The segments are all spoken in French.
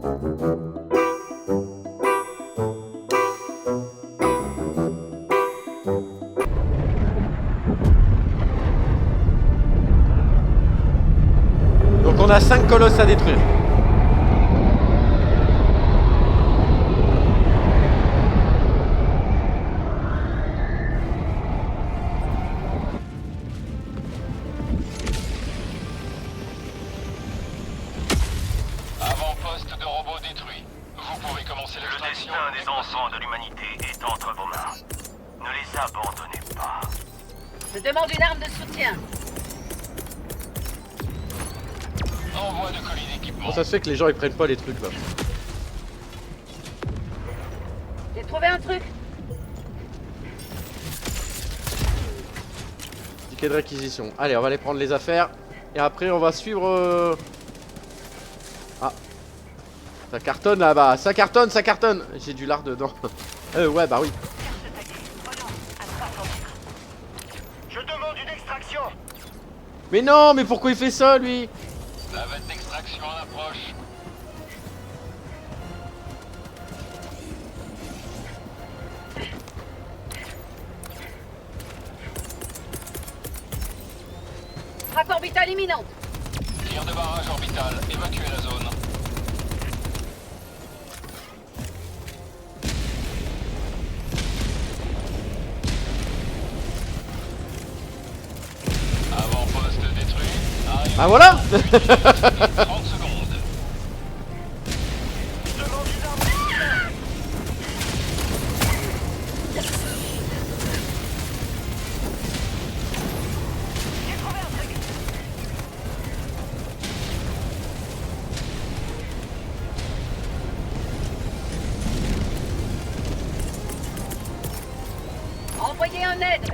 Donc on a 5 colosses à détruire. Avant-poste de robots détruit. Vous pouvez commencer Le l'extraction. destin des enfants de l'humanité est entre vos mains. Ne les abandonnez pas. Je demande une arme de soutien. Envoi de colis d'équipement. Comment ça se fait que les gens ils prennent pas les trucs là? J'ai trouvé un truc. Ticket de réquisition. Allez, on va aller prendre les affaires. Et après on va suivre... Ah. Ça cartonne là-bas. Ça cartonne, ça cartonne. J'ai du lard dedans. Ouais, bah oui. Je demande une extraction. Mais non, mais pourquoi il fait ça lui? Navette d'extraction en approche. Frappe orbitale imminente. Tir de barrage orbital. Évacuez la zone. Avant-poste détruit. Arrive. Ah voilà. 30 secondes. Je demande une arme de soutien. J'ai trouvé un truc. Envoyez un aide.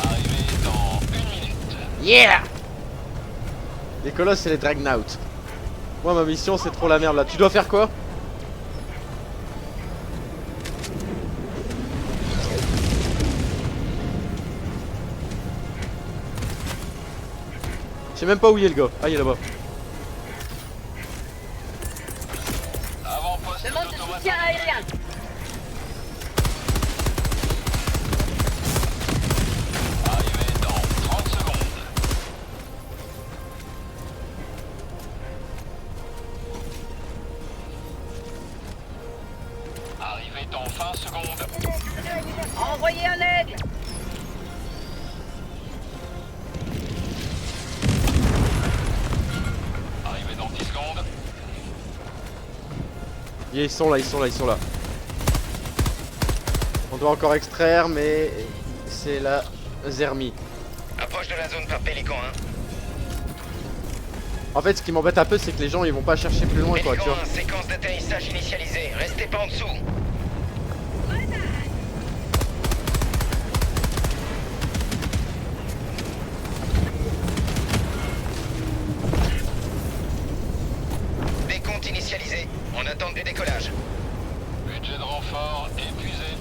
Arrivé dans 1 minute. Yeah. Les colosses c'est les Dragnauts. Moi ma mission c'est trop la merde là. Tu dois faire quoi? Je sais même pas où il est le gars. Ah il est là-bas. Avant-poste Demande de d'automaton. soutien aérien. Arrivé dans 30 secondes. Arrivé dans 20 secondes. Envoyez un aigle. Arrivé dans 10 secondes. Ils sont là, ils sont là, ils sont là. On doit encore extraire mais c'est la Zermie. Approche de la zone par Pélican 1. En fait ce qui m'embête un peu c'est que les gens ils vont pas chercher plus loin quoi tu Pélican vois. 1, séquence d'atterrissage initialisée. Restez pas en dessous. Décompte initialisé. En attente du décollage. Budget de renfort épuisé.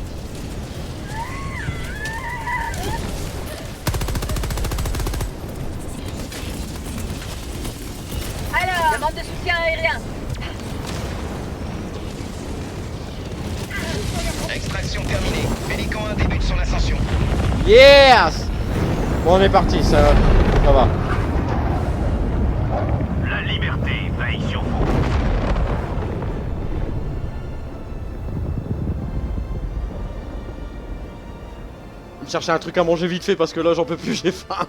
Alors, demande de soutien aérien. Extraction terminée. Pélican 1 débute son ascension. Yes. Bon on est parti, ça va. La liberté veille sur vous. Je vais chercher un truc à manger vite fait parce que là j'en peux plus, j'ai faim.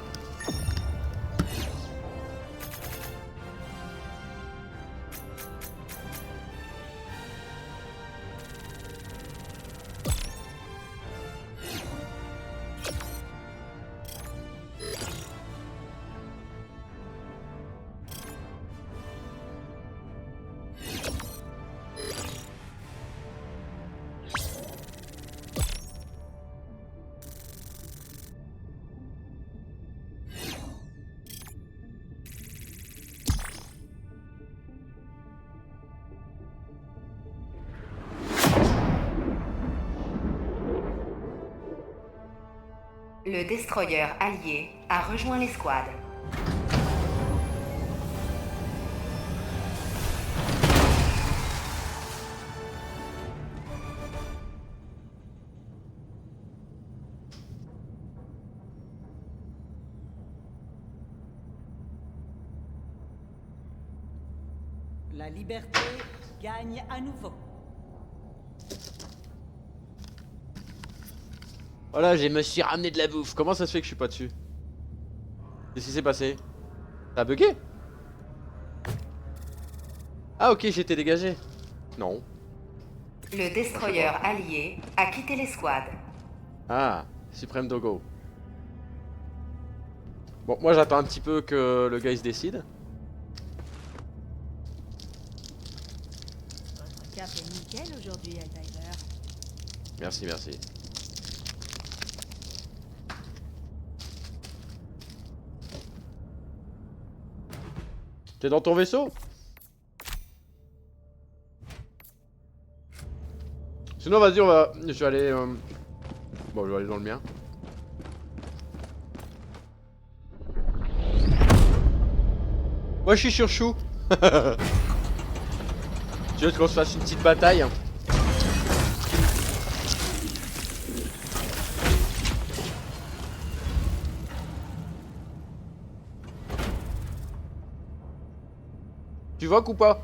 Le destroyer allié a rejoint l'escouade. La liberté gagne à nouveau. Voilà, je me suis ramené de la bouffe. Comment ça se fait que je suis pas dessus? Qu'est-ce qui s'est passé? T'as bugué? Ah ok, j'étais dégagé. Non. Le destroyer allié a quitté l'escouade. Ah, Supreme Dogo. Bon, moi j'attends un petit peu que le gars il se décide. Votre cap est nickel aujourd'hui, Helldiver. Merci, merci. T'es dans ton vaisseau? Sinon vas-y, je vais aller... Bon, je vais aller dans le mien. Moi je suis sur chou. Tu veux qu'on se fasse une petite bataille? Tu vois ou pas?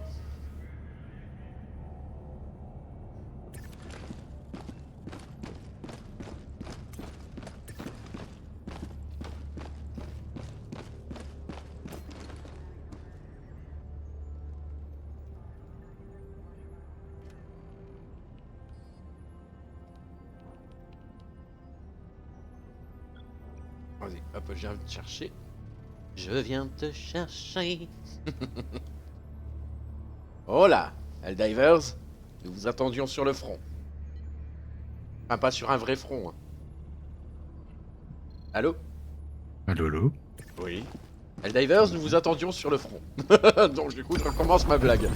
Vas-y, hop, je viens te chercher. Je viens te chercher. Oh là, Helldivers, nous vous attendions sur le front. Enfin, pas sur un vrai front. Hein. Allô? Allô, allô? Oui. Helldivers, nous vous attendions sur le front. Donc du coup, je recommence ma blague.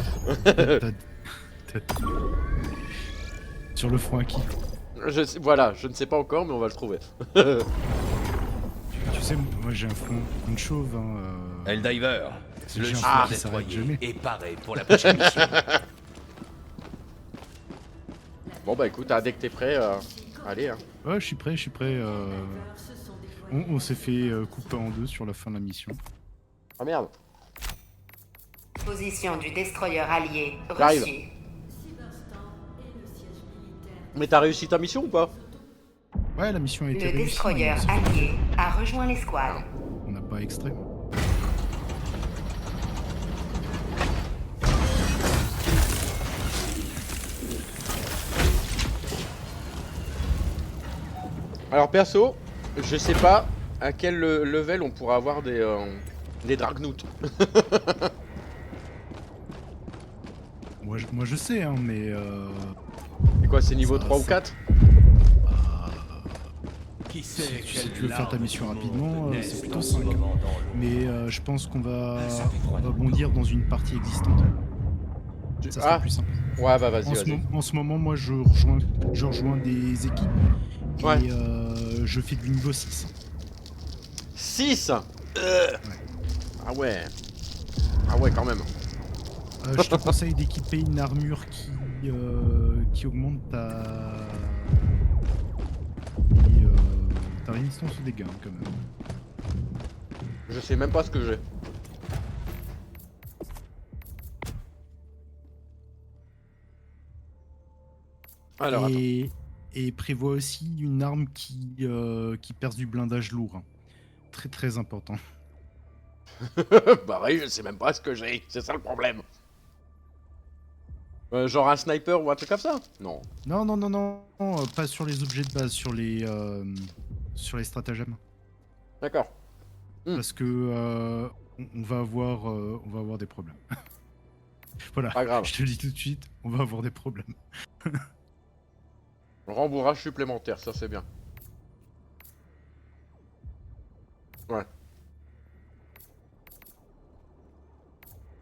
Sur le front à qui? Voilà, je ne sais pas encore, mais on va le trouver. Tu sais, moi j'ai un front de chauve. Hein, Helldiver, le j'ai un char front qui s'arrête destroyer jamais. est paré pour la prochaine mission. Bon bah écoute, dès que t'es prêt, allez. Hein. Ouais, je suis prêt, je suis prêt. On s'est fait couper en deux sur la fin de la mission. Ah merde. Position du destroyer allié J'arrive. reçue. Mais t'as réussi ta mission ou pas? Ouais, la mission a été Le réussie. destroyer mais allié a rejoint l'escouade. on n'a pas extrait. Alors perso, je sais pas à quel level on pourra avoir des Dragnouts. Moi je sais, hein, mais C'est quoi, c'est niveau Ça, 3 ou ça- 4? Qui si sait tu veux faire ta mission rapidement, c'est plutôt 5. Mais je pense qu'on va rebondir dans une partie existante. Ça sera plus simple. Ouais bah vas-y, vas-y. En ce moment, moi je rejoins des équipes et Ouais. je fais du niveau 6. 6. Ah ouais. Ah ouais quand même. Je te conseille d'équiper une armure qui augmente ta résistance aux dégâts quand même. Je sais même pas ce que j'ai. Alors Et prévoit aussi une arme qui perce du blindage lourd. Hein. Très très important. attends. Bah oui, je sais même pas ce que j'ai. C'est ça le problème. Genre un sniper ou un truc comme ça? Non. Non, pas sur les objets de base, sur les stratagèmes. D'accord. Parce que on va avoir des problèmes. Voilà, Pas grave. je te le dis tout de suite, on va avoir des problèmes. Rembourrage supplémentaire, ça c'est bien. Ouais.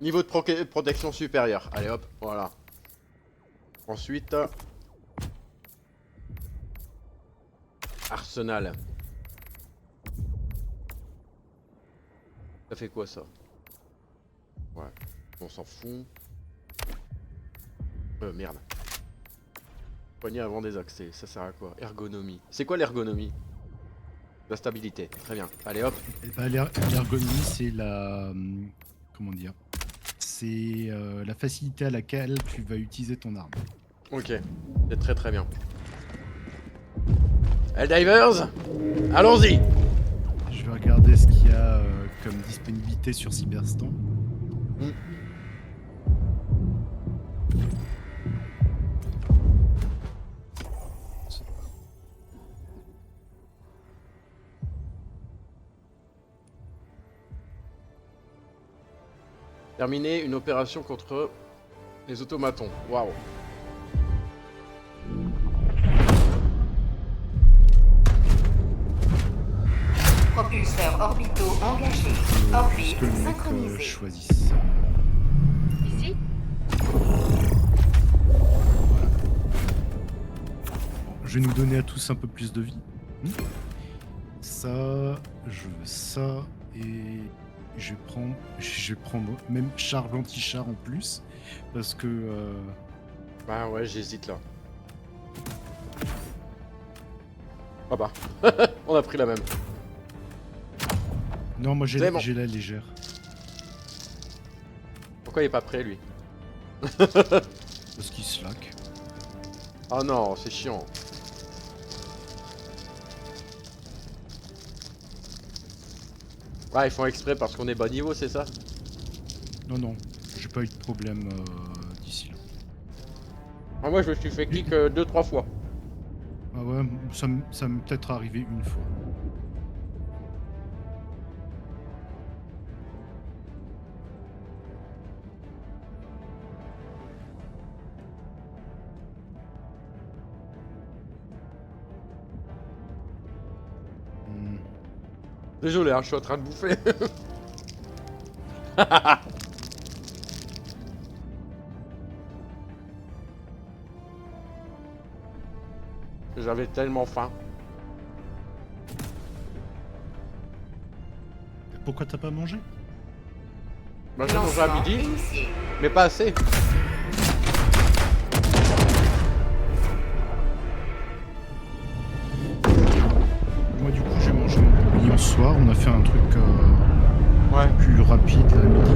Niveau de protection supérieur. Allez hop, voilà. Ensuite... Arsenal. Ça fait quoi ça? Ouais, on s'en fout. Merde. Poignée avant des accès, ça sert à quoi? Ergonomie. C'est quoi l'ergonomie? La stabilité, très bien. Allez hop. L'ergonomie, c'est la... comment dire? c'est la facilité à laquelle tu vas utiliser ton arme. Ok, c'est très très bien. Helldivers, allons-y. Je vais regarder ce qu'il y a comme disponibilité sur Cyberstorm. Terminer une opération contre les automatons. Waouh. Propulseurs orbitaux engagés. Orbite Que le mec synchronisée. choisisse. Ici? Je vais nous donner à tous un peu plus de vie. Ça, je veux ça et je vais prendre même charge anti-char en plus parce que Bah ouais, j'hésite là. Ah bah, on a pris la même. non, moi C'est bon. j'ai la légère. Pourquoi il est pas prêt lui? Parce qu'il slack. Oh non, c'est chiant. Ouais, ils font exprès parce qu'on est bas niveau, c'est ça? Non, non, j'ai pas eu de problème d'ici là. Ah, moi je me suis fait clic 2-3 fois. Ah ouais, ça m'est peut-être arrivé une fois. Désolé, hein, je suis en train de bouffer. J'avais tellement faim. Pourquoi t'as pas mangé? Bah, j'ai mangé à Lancement midi, initié. mais pas assez. Moi du coup j'ai mangé mon bouillon ce soir, on a fait un truc Ouais. plus rapide à midi.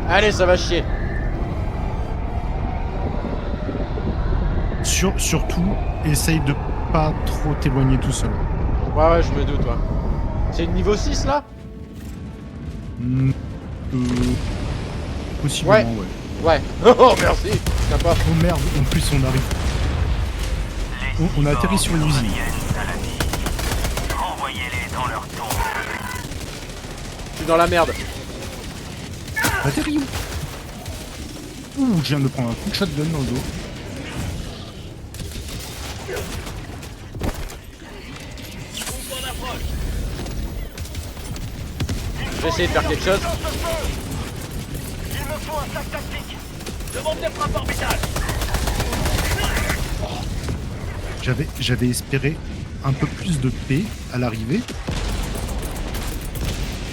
Allez, ça va chier. Surtout, essaye de pas trop t'éloigner tout seul. Ouais, ouais, je me doute, ouais. C'est le niveau 6 là? Hmm, possiblement, ouais. Ouais. Oh, merci. Sympa. Oh merde, en plus on arrive. On a atterri sur une usine. Renvoyez-les dans leur tombe. Je suis dans la merde. Atterri où? Ouh, je viens de prendre un coup de shotgun dans le dos. Je vais essayer de faire quelque chose. Il me faut un sac tactique. Demande des frappes orbitales. J'avais espéré un peu plus de paix à l'arrivée.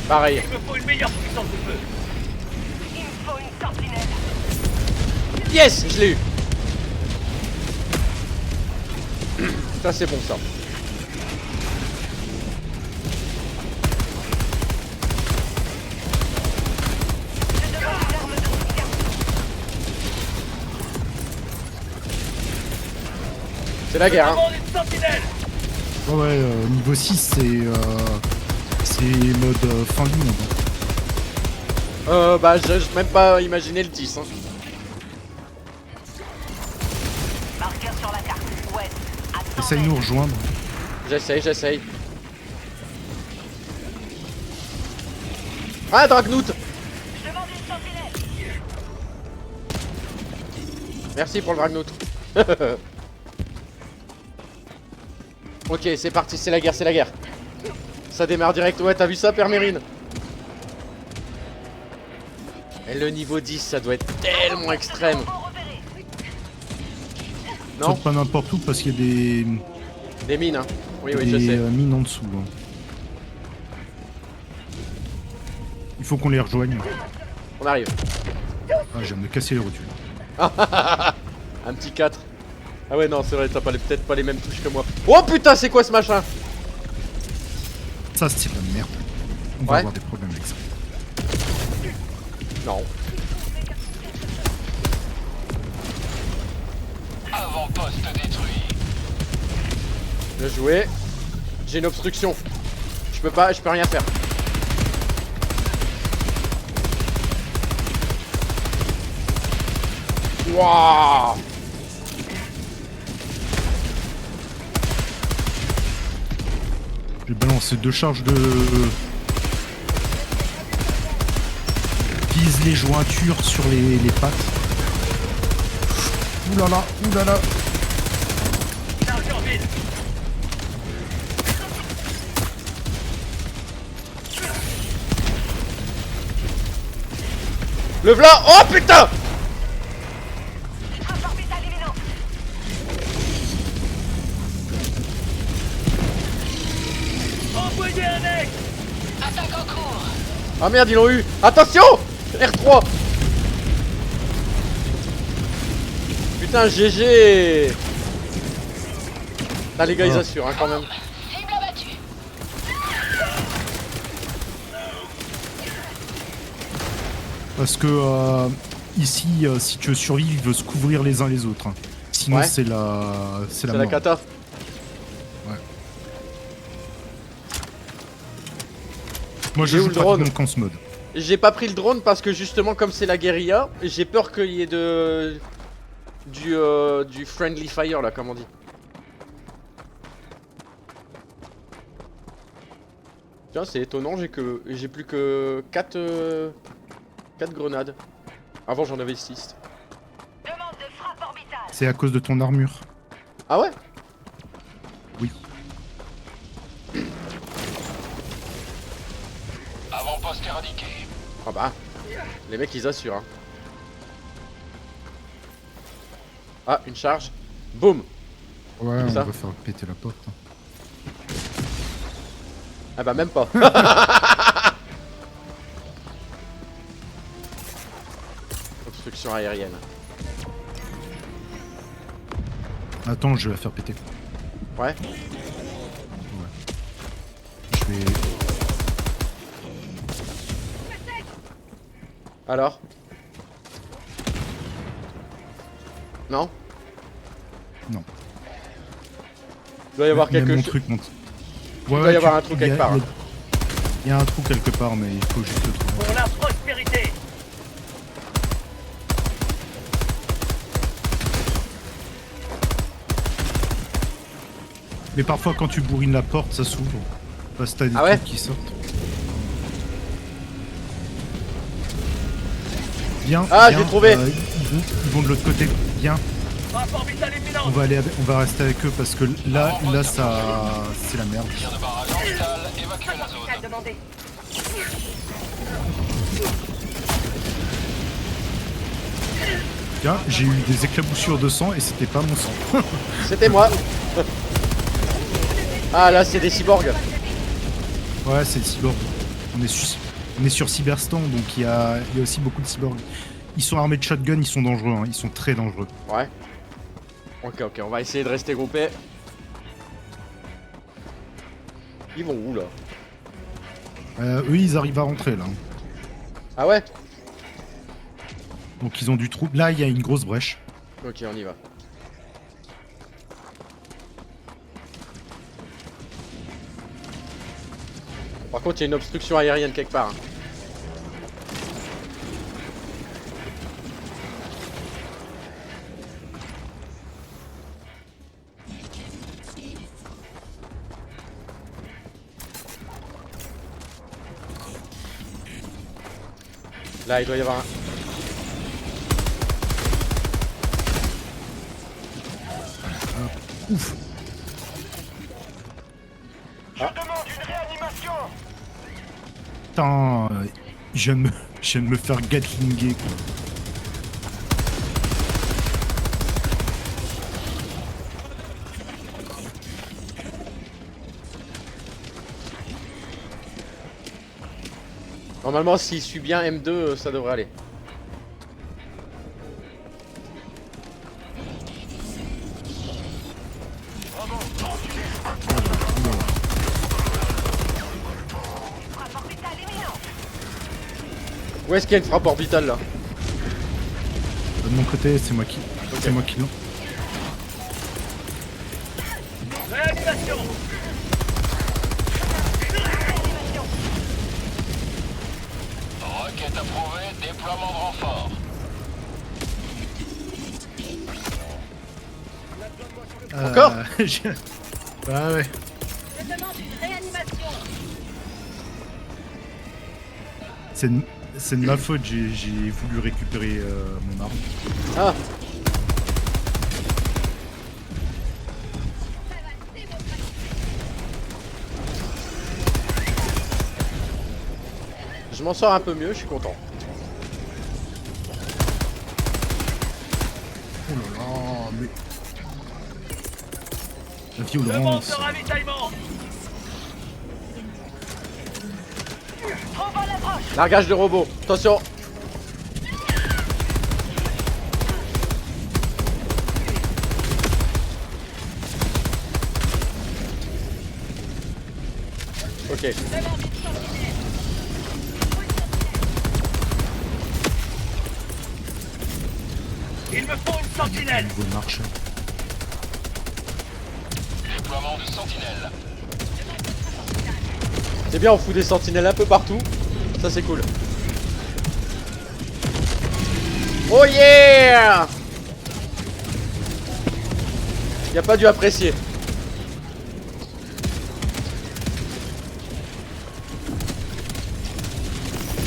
Pareil. Il me faut une meilleure puissance de feu. Il me faut une sentinelle. Yes, je l'ai eu. Ça c'est bon ça. C'est la guerre, hein. Demande une sentinelle. Ouais, niveau 6, c'est mode fin du monde. Bah j'ose même pas imaginer le 10, hein. Marqueur sur la carte. Ouest. À 100 Essaye de nous rejoindre. J'essaye. Ah, Dragnout. Je demande une sentinelle. Merci pour le Dragnout. Ok, c'est parti, c'est la guerre. Ça démarre direct, ouais, t'as vu ça, Père Mérine? Et le niveau 10, ça doit être tellement extrême. Non? Saute pas n'importe où parce qu'il y a des, Des mines, hein. Oui, des je sais. mines en dessous. Hein. Il faut qu'on les rejoigne. On arrive. Ah, je viens de me casser les rotules. Un petit 4. Ah ouais, non, c'est vrai, t'as peut-être pas les mêmes touches que moi. Oh putain, c'est quoi ce machin? Ça, c'est de la merde. On va Ouais. avoir des problèmes avec ça. Non. Avant-poste détruit. Bien joué. J'ai une obstruction. Je peux rien faire. Wouah. J'ai balancé 2 charges de... Vise les jointures sur les pattes. Oulala, oulala. Le v'là. Oh putain. Ah merde, ils l'ont eu. Attention. R3. Putain, GG. Ah les gars, ils assurent hein, quand même. Parce que ici, si tu veux survivre, il veut se couvrir les uns les autres. Hein. Sinon, Ouais. c'est la C'est la mort. cata. Ouais. Moi, J'ai je où joue le drone pratiquement qu'en ce mode. J'ai pas pris le drone parce que justement comme c'est la guérilla, j'ai peur qu'il y ait du friendly fire là comme on dit. Tiens c'est étonnant, j'ai plus que 4 grenades. Avant j'en avais 6. Demande de frappe orbitale. C'est à cause de ton armure. Ah ouais? Oui. Avant-poste éradiqué. Ah bah, les mecs ils assurent hein. Ah, une charge. Boum. Ouais, Comme on ça. va faire péter la porte. Hein. Ah bah même pas. Obstruction aérienne. Attends, je vais la faire péter. Ouais. Je vais... Alors? Non? Non. Il doit y avoir Même quelque mon chose. truc monte. Il doit y avoir un trou quelque part. Il y a un trou quelque part, mais il faut juste le trouver. Pour la prospérité. Mais parfois, quand tu bourrines la porte, ça s'ouvre. Parce que t'as des Ah ouais trucs qui sortent. Viens. Ah, viens, j'ai trouvé. Ils vont de l'autre côté. Viens. Frappe orbitale imminente. On va rester avec eux parce que là ça, c'est la merde. Tir de barrage orbital, évacuez la zone. Orbitale demandée. Tiens, j'ai eu des éclaboussures de sang et c'était pas mon sang. C'était moi. Ah là c'est des cyborgs. Ouais, c'est le cyborg. On est sur Cyberstan, donc il y a aussi beaucoup de cyborgs. Ils sont armés de shotgun, ils sont dangereux, hein. Ils sont très dangereux. Ouais. Ok, on va essayer de rester groupés. Ils vont où là? Eux, ils arrivent à rentrer là. Ah ouais? Donc ils ont du trou. Là, il y a une grosse brèche. Ok, on y va. Par contre, il y a une obstruction aérienne quelque part. Hein. Là, il doit y avoir un... Ouf. Je demande une réanimation. Putain, je viens de me faire gatlinger. Quoi. Normalement, s'il suit bien M2, ça devrait aller. Où est-ce qu'il y a une frappe orbitale là? De mon côté, c'est moi qui. C'est moi qui l'ai. Réanimation. Requête approuvée, déploiement de renfort. Encore Ah ouais. Je demande une réanimation. C'est de ma faute, j'ai voulu récupérer mon arme. Ah. Je m'en sors un peu mieux, je suis content. Oh là là, mais... La Demande violence. de ravitaillement. Largage de robot, attention. Ok. Il me faut une sentinelle. Nouveau marcheur. Déploiement de sentinelle. C'est bien, on fout des sentinelles un peu partout. Ça c'est cool. Oh yeah! Y a pas dû apprécier.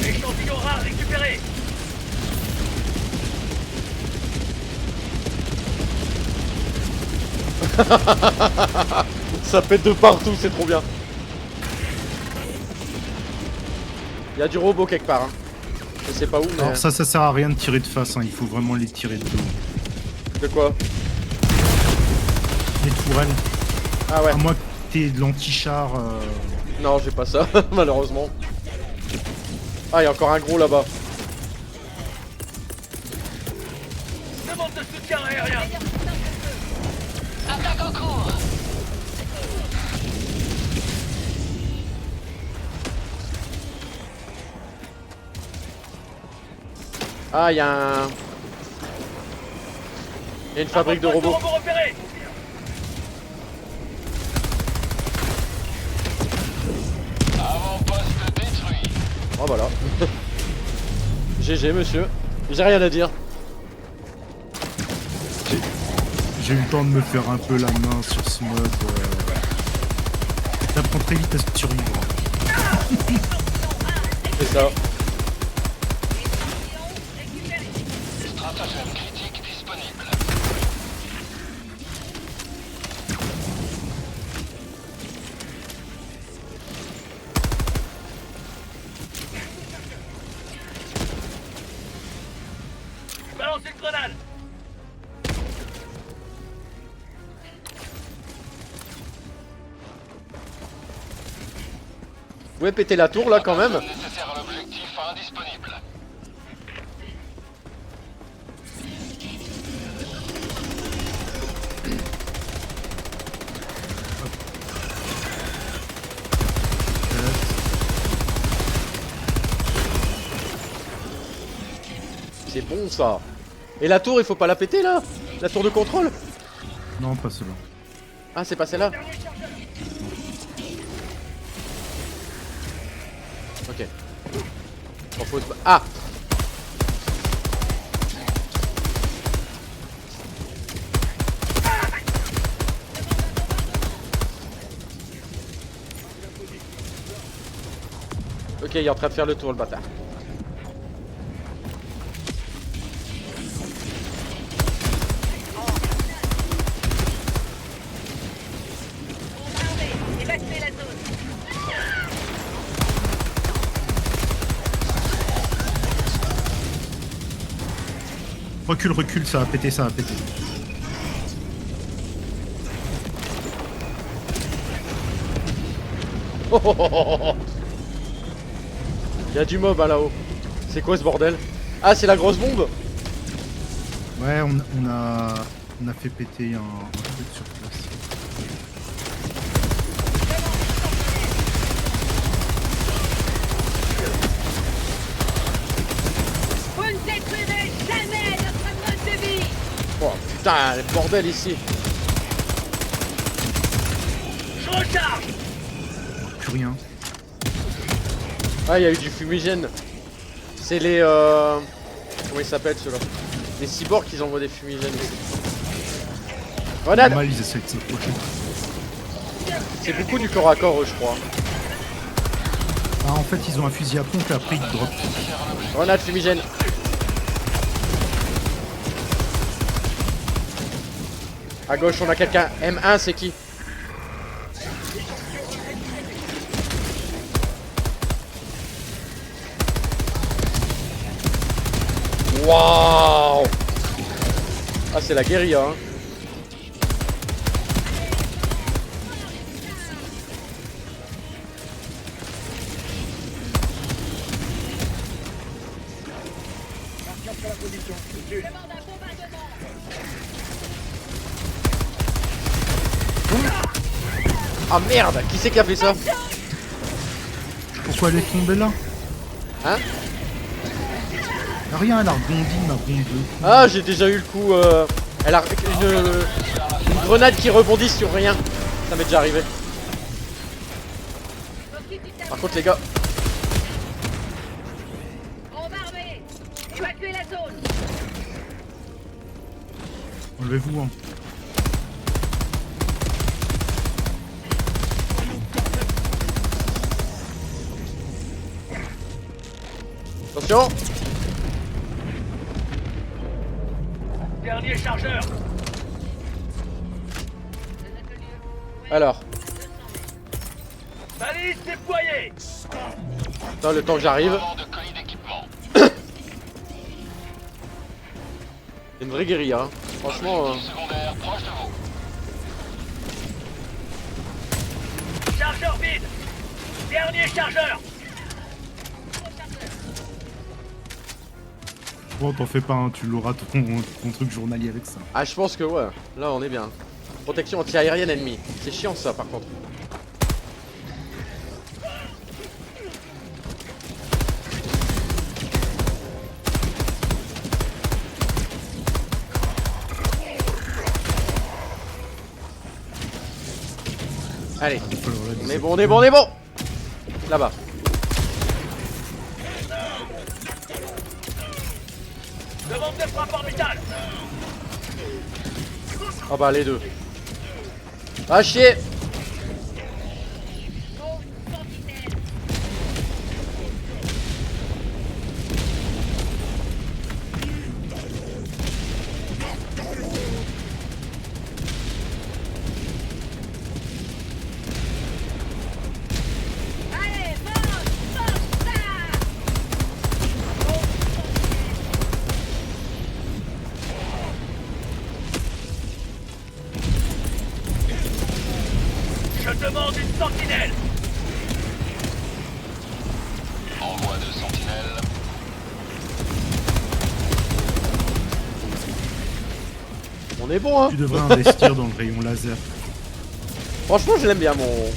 Échantillon rare récupéré. Ça pète de partout, c'est trop bien. Y a du robot quelque part. Hein. Je sais pas où, mais. Alors ça sert à rien de tirer de face, hein. Il faut vraiment les tirer de dos. De quoi? Les tourelles. Ah ouais. À moins que t'aies de l'anti-char. Non, j'ai pas ça, malheureusement. Ah, y a encore un gros là-bas. Demande de soutien aérien. Attaque en cours. Ah, y a un. Y a une fabrique de robots. Robot repéré. Avant-poste détruit. Oh voilà. GG monsieur. J'ai rien à dire. J'ai eu le temps de me faire un peu la main sur ce mode. T'apprends très vite à survivre. C'est ça. Stratagème critique disponible. Balance une grenade. Vous pouvez péter la tour là quand même. Nécessaire à l'objectif indisponible. C'est bon ça. Et la tour, il faut pas la péter là? La tour de contrôle? Non, pas cela. Ah, c'est pas celle-là? Ok. Bon, faut se... Ah! Ok, il est en train de faire le tour, le bâtard. Évacuez la zone. Recule, recule, ça va péter, ça va péter. Il y a du mob hein, là-haut. C'est quoi ce bordel? Ah, c'est la grosse bombe? Ouais, on a fait péter un truc sur place. putain, le bordel ici. Plus rien. Ah, il y a eu du fumigène. C'est les comment ils s'appellent ceux-là? Les cyborgs qui envoient des fumigènes ici. Grenade. Normal, ils essaient de s'approcher. C'est beaucoup du corps à corps, je crois. Ah, en fait, ils ont un fusil à pompe et après ils drop. Grenade fumigène. À gauche, on a quelqu'un. M1, c'est qui? Waouh! Ah, c'est la guérilla, hein. Ah merde, qui c'est qui a fait ça? Pourquoi elle est tombée là? Hein? Rien, elle a rebondi ma bombe de. Ah, j'ai déjà eu le coup. Elle a une grenade qui rebondit sur rien. Ça m'est déjà arrivé. Par contre, les gars. Bombardez. Évacuez la zone. Enlevez-vous, hein. Attention. Dernier chargeur. Alors, Balise déployée. dans le temps que j'arrive. Déploiement de colis d'équipement. Une vraie guérilla. Hein. Franchement. Secondaire proche de vous. Chargeur vide. Dernier chargeur. Bon, t'en fais pas, hein, tu l'auras ton truc journalier avec ça. Ah, je pense que ouais. Là, on est bien. Protection anti-aérienne ennemie. C'est chiant ça, par contre. Allez, on est bon, on est bon, on est bon. Là-bas. Demande de frappe orbitale. Ah bah les deux. Ah chier. Allez, force, force, ça. Je demande une sentinelle. Envoi de sentinelle. On est bon hein. Tu devrais investir dans le rayon laser. Franchement je l'aime bien mon.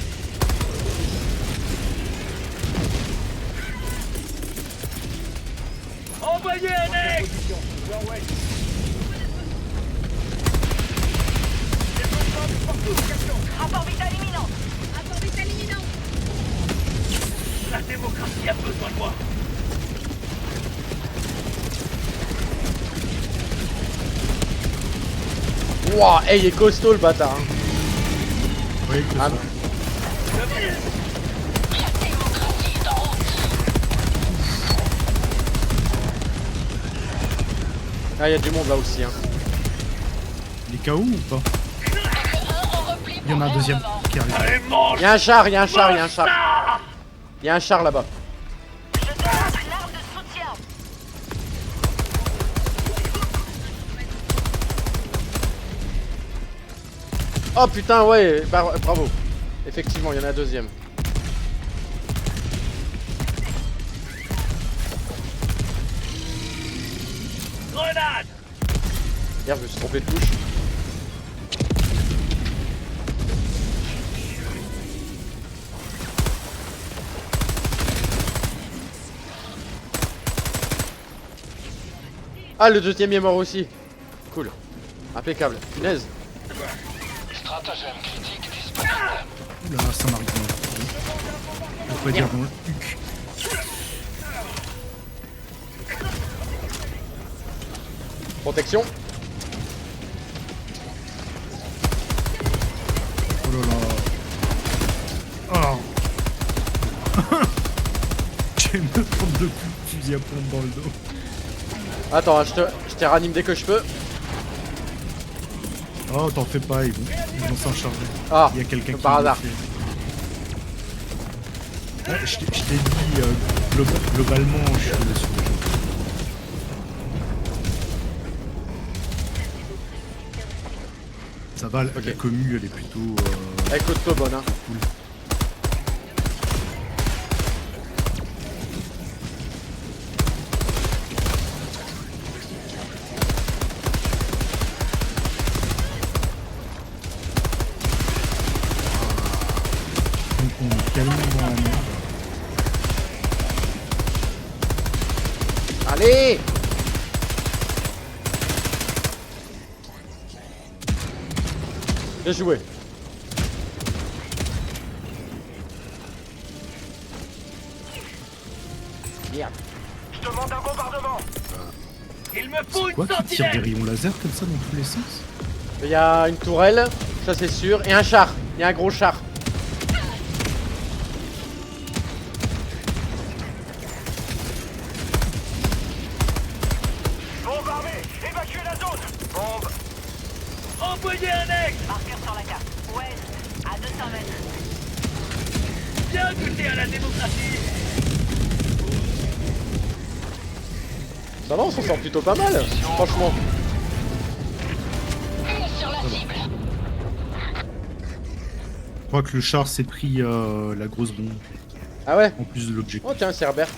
Envoyez un ex. Rapport vital imminent. Rapport vital imminent. La démocratie a besoin de moi. Wouah, hey, il est costaud le bâtard. Hein. Oui, que Ah, ça. Ah, il y a du monde là aussi. Hein. Il est KO ou pas? Il y en a un deuxième qui arrive. Allez, mange. Il y a un char, il y a un char, il y a un char. Il y a un char là-bas. Je te donne une arme de soutien. Oh putain, ouais, bravo. Effectivement, il y en a un deuxième. Grenade. Merde, je me suis trompé de touche. Ah, le deuxième est mort aussi. Cool. Impeccable. Punaise. Stratagème critique disponible. Oula, ça m'arrive bien. On pourrait dire dans le huc. Protection. Oh là là. Oh. Je vais me prendre 2 coups de fusil à pompe dans le dos. Attends, hein, je te réanime dès que je peux. Oh, t'en fais pas, ils vont s'en charger. Ah, Il y a quelqu'un qui par me hasard. fait. Ouais, je t'ai dit, globalement, je suis là sur le jeu. Ça va, Ok. la commu, elle est plutôt Avec l'auto bonne, hein. cool. Donc on est calmement en merde. Allez! Bien joué. Merde. Je demande un bombardement. Il me faut C'est quoi qui tire des rayons laser comme ça dans tous les sens? Il y a une tourelle, ça c'est sûr, et un char. Il y a un gros char. Bombe armée. Évacuez la zone. Bombe. Envoyez un aigle. Marqueur sur la carte. Ouest, à 200 mètres. Bien goûter à la démocratie. Ça va, on s'en sort plutôt pas mal, franchement. Sur la cible. Je crois que le char s'est pris la grosse bombe, Ah ouais? en plus de l'objectif. Oh tiens, c'est Herbert.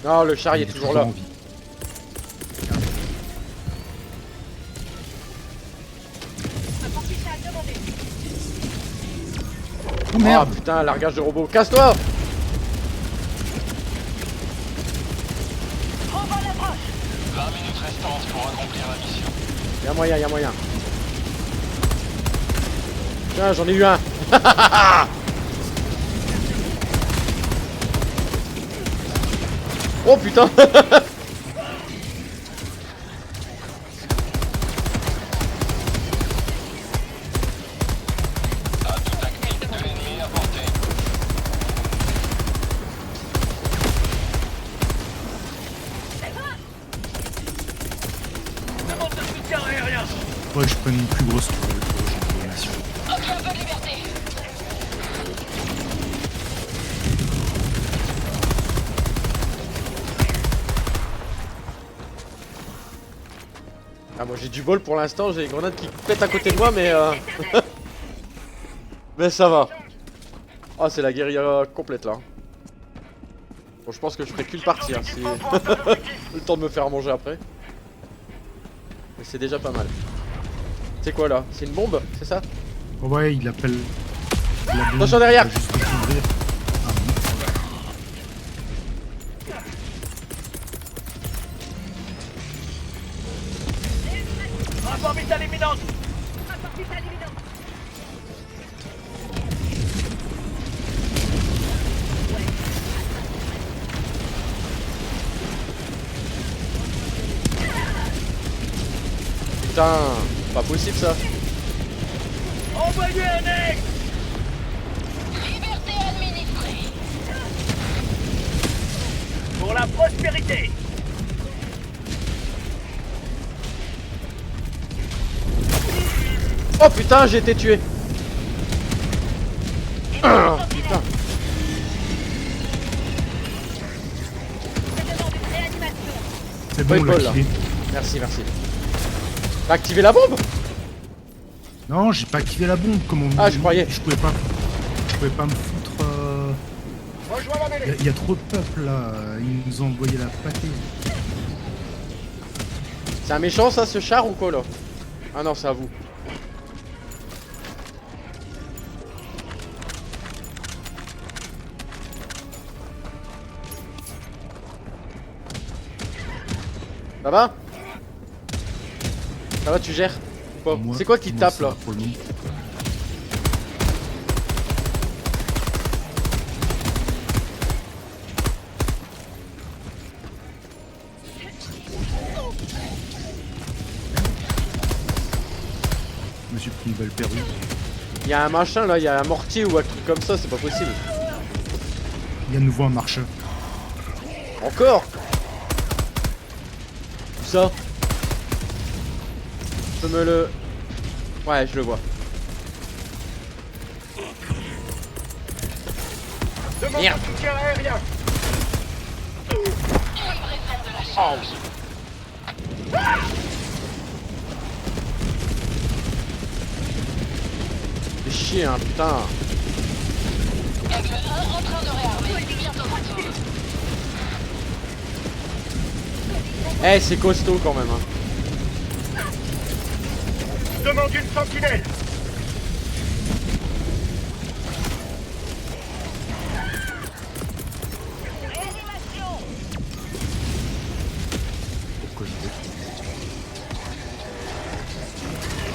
Non, le char il est toujours là. en vie. Apprentissage demandé. Oh merde! Ah putain, largage de robot. Casse-toi! Robot à l'approche. 20 minutes restantes pour accomplir la mission. Y'a moyen, y'a moyen. Tiens, j'en ai eu un. Oh putain. Atout tactique de l'ennemi à portée. Demande de soutien aérien. Ouais, je prends une plus grosse mission. Ok, un peu de liberté. Ah moi j'ai du bol pour l'instant, j'ai les grenades qui pètent à côté de moi mais mais ça va. Ah c'est la guérilla complète là. Bon je pense que je ferai qu'une partie hein, si... le temps de me faire manger après. Mais c'est déjà pas mal. C'est quoi là? C'est une bombe? C'est ça? Oh ouais, il appelle la bombe. Attention derrière. Il va juste s'ouvrir. Ah bon. Rapport vital imminente. Rapport vital imminent. Putain, pas possible ça. Envoyez un aigle. Liberté administrée. Pour la prospérité. Oh putain, j'ai été tué. Ah, putain. Je demande une réanimation. C'est bon, on l'a Paul, là. killé. Merci, merci. T'as activé la bombe? Non, j'ai pas activé la bombe, comme on Ah, je croyais. Je pouvais pas me foutre. Il y a trop de peuple là, ils nous ont envoyé la pâtée. C'est un méchant ça ce char ou quoi là? Ah non c'est à vous. Ça va? Ça va, tu gères? Bon, Moi- c'est quoi qui moi, tape ça là? va pour le moment. Je me suis pris une belle perruque. Il y a un machin là, il y a un mortier ou un truc comme ça, c'est pas possible. Il y a de nouveau un marcheur. Encore? Où ça? Je peux me le... Ouais, je le vois. Demande Merde. de soutien aérien. Fais chier, hein, putain. Aigle 1 en train de réarmer. Bientôt retour. Eh, c'est costaud quand même, hein. Demande une sentinelle. Pourquoi je vais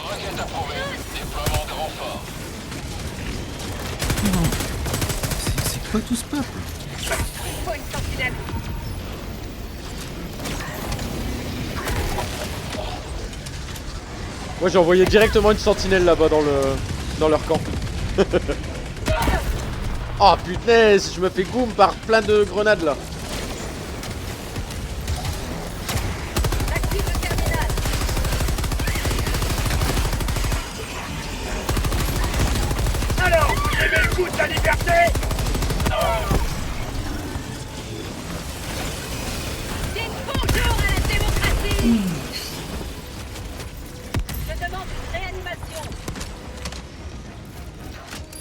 Requête approuvée. Déploiement de renfort. C'est quoi tout ce peuple? Faut une sentinelle. Moi j'ai envoyé directement une sentinelle là-bas dans leur camp. Oh punaise, je me fais goum par plein de grenades là. Active le terminal. Alors, vous aimez le coup de la liberté? Dites bonjour à la démocratie. Je demande une réanimation.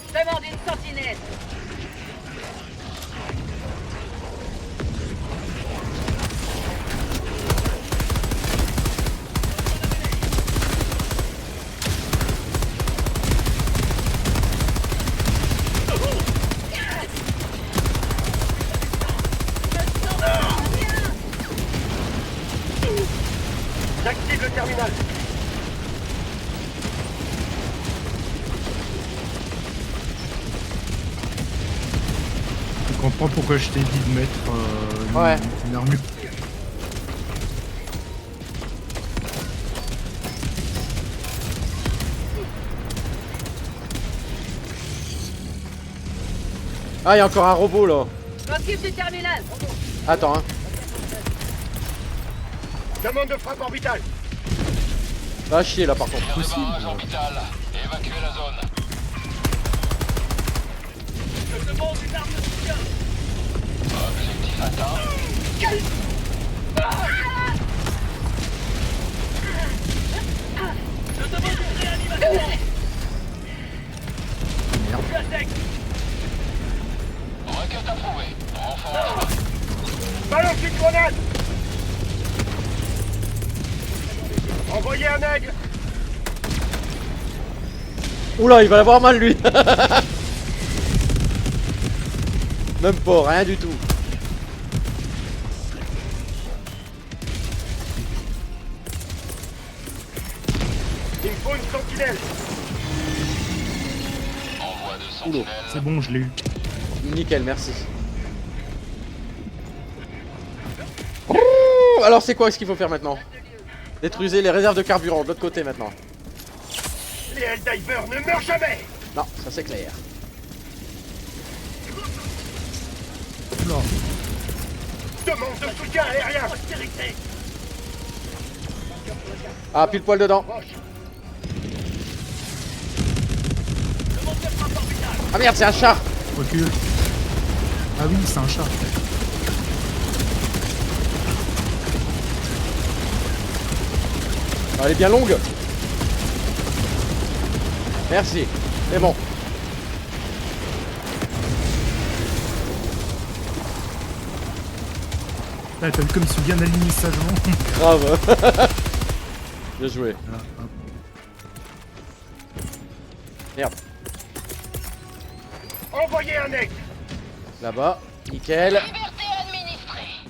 Je demande une sentinelle. J'active le terminal. Je comprends pourquoi je t'ai dit de mettre Ouais. une armure. Ah, il y a encore un robot là. M'occupe du terminal. Attends, hein. Demande de frappe orbitale. Va chier là par contre. Démarrage orbital. Évacuez la zone. Je demande une arme de soutien. Objectif atteint. Je demande une réanimation. Je suis à sec. Requête approuvée. Renfort. Balance une grenade. Envoyez un aigle. Oula, il va l'avoir mal lui. Même pas, rien du tout. Il me faut une sentinelle. Envoi de Oula. sentinelle. C'est bon, je l'ai eu. Nickel, merci. Ouh, alors c'est quoi ce qu'il faut faire maintenant? Détruisez les réserves de carburant de l'autre côté maintenant. Les Helldivers ne meurent jamais. Non, ça c'est clair. Oula. Demande de soutien aérien. Postérité. Ah, pile poil dedans. Proche. Ah merde, c'est un char. Recule. Ah oui, c'est un chat. Ah, elle est bien longue. Merci. C'est bon. Ah, t'as vu comme ils sont bien alignés sagement. Grave. Bien joué. Voilà, hop. Merde. Envoyez un aigle. Là-bas. Nickel. Liberté administrée.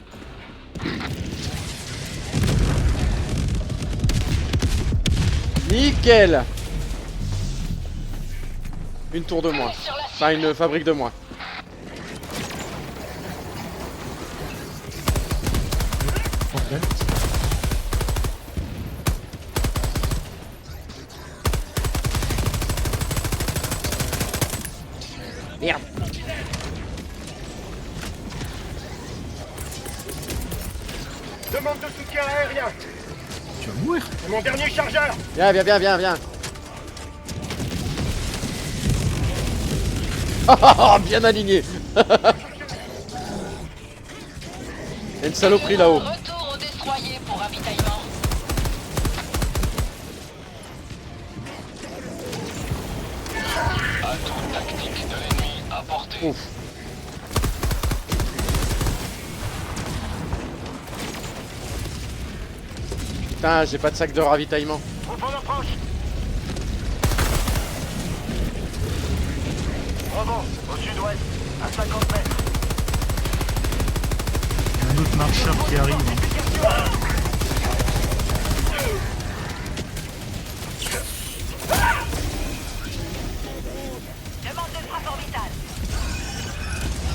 Nickel. Une tour de moins. Enfin, une fabrique de moins. Ok. Merde. Demande de soutien aérien. Tu vas mourir. C'est mon dernier chargeur. Viens, viens, viens, viens, viens. Oh, bien aligné. Il y a une saloperie là-haut. Retour au destroyer pour ravitaillement. Ouf. Putain, j'ai pas de sac de ravitaillement. Troupe en approche. Bravo, au sud-ouest, à 50 mètres. Il y a un autre marcheur qui arrive. Demande de frappe orbitale.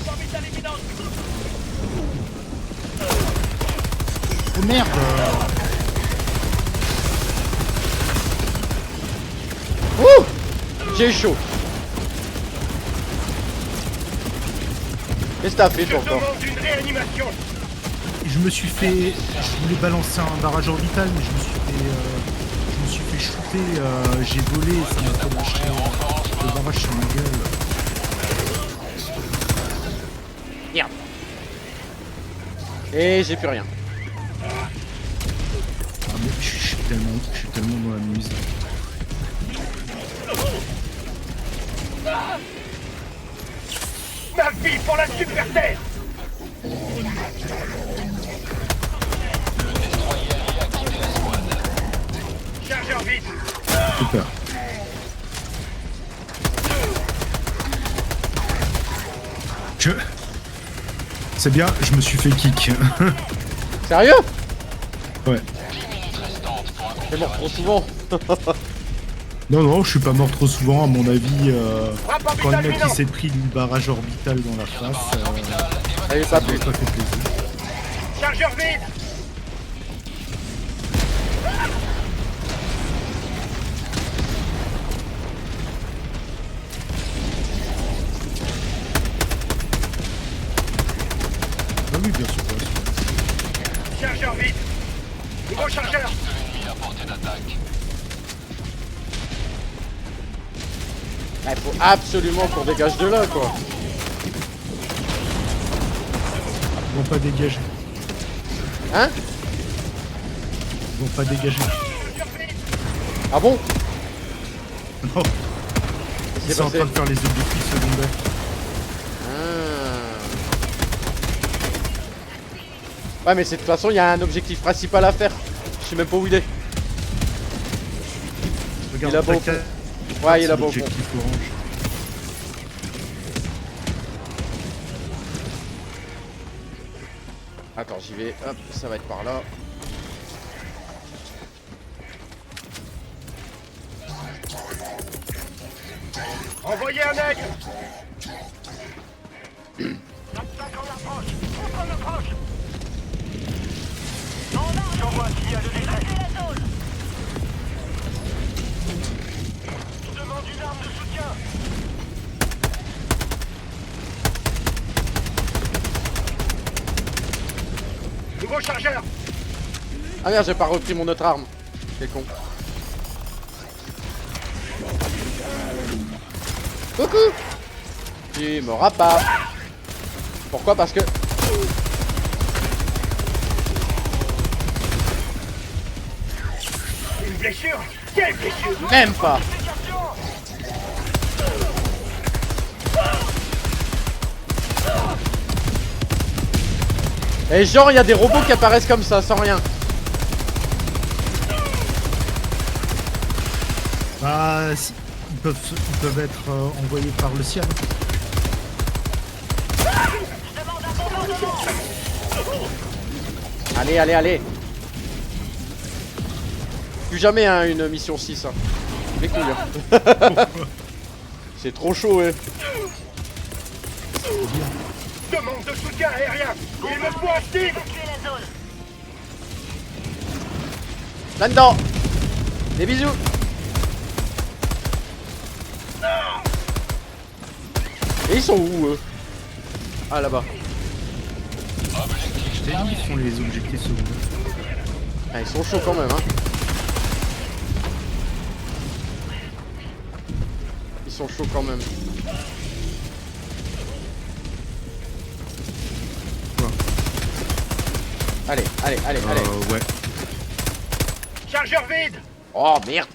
Orbitale évidente. Oh merde. Ouh, j'ai chaud. Qu'est-ce que t'as fait Je toi encore? demande une réanimation. Je me suis fait... Je voulais balancer un barrage orbital, mais je me suis fait shooter, j'ai volé, ça m'a fait lâcher le barrage sur ma gueule. Merde. Et j'ai plus rien. Ah, mais je suis tellement dans la muse. Ma vie pour la super terre. Chargeur vide. Super. C'est bien, je me suis fait kick. Sérieux? Ouais. T'es mort trop souvent. Non, je suis pas mort trop souvent, à mon avis. Frappe Quand le orbitale mec il imminente. s'est pris du barrage orbital dans la face, Ça y est, ça pas m'a plus. pas fait plaisir. Chargeur vide. Ah oui, bien sûr. Bien sûr. Chargeur vide. Nouveau chargeur. Il faut absolument qu'on dégage de là quoi. Ils vont pas dégager. Hein? Ils vont pas dégager. Ah bon? Non, Qu'est-ce qui ils s'est sont en passé? train de faire les objectifs secondaires. Ah. Ouais mais c'est de toute façon il y a un objectif principal à faire. Je sais même pas où il est. Regarde, Il a beau. t'as qu'à- Ouais il c'est a beau. l'objectif orange. Attends j'y vais. Hop ça va être par là. Envoyez un aigle. J'envoie un signal de détresse. Je demande une arme de soutien. Nouveau chargeur. Ah merde j'ai pas repris mon autre arme. Quel con. Coucou. Tu m'auras pas. Pourquoi? Parce que... Une blessure. Quelle blessure? Même pas. Et genre il y a des robots qui apparaissent comme ça sans rien. Bah, ils peuvent être envoyés par le ciel. Allez allez allez. plus jamais hein, une mission 6. Hein. Les couilles. Hein. C'est trop chaud, ouais. Demande de soutien aérien. Il me faut un Steve. Là-dedans. Des bisous. Et ils sont où, eux? Ah, là-bas. Je t'ai dit, ils font les objectifs secondaires. Ah, ils sont chauds quand même, hein. Ils sont chauds quand même. Quoi? Allez, allez, allez, allez. Ouais. Chargeur vide. Oh, merde.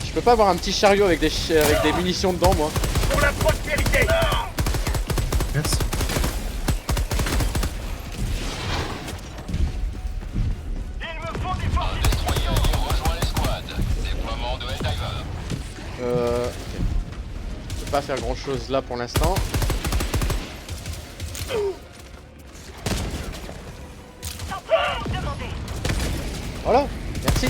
Je peux pas avoir un petit chariot avec des munitions dedans, moi. Pour la prospérité. Merci. Il me faut des forces. Destroyer rejoint l'escouade. Déploiement de Helldiver. Ok. Je peux pas faire grand chose là pour l'instant. Voilà, merci.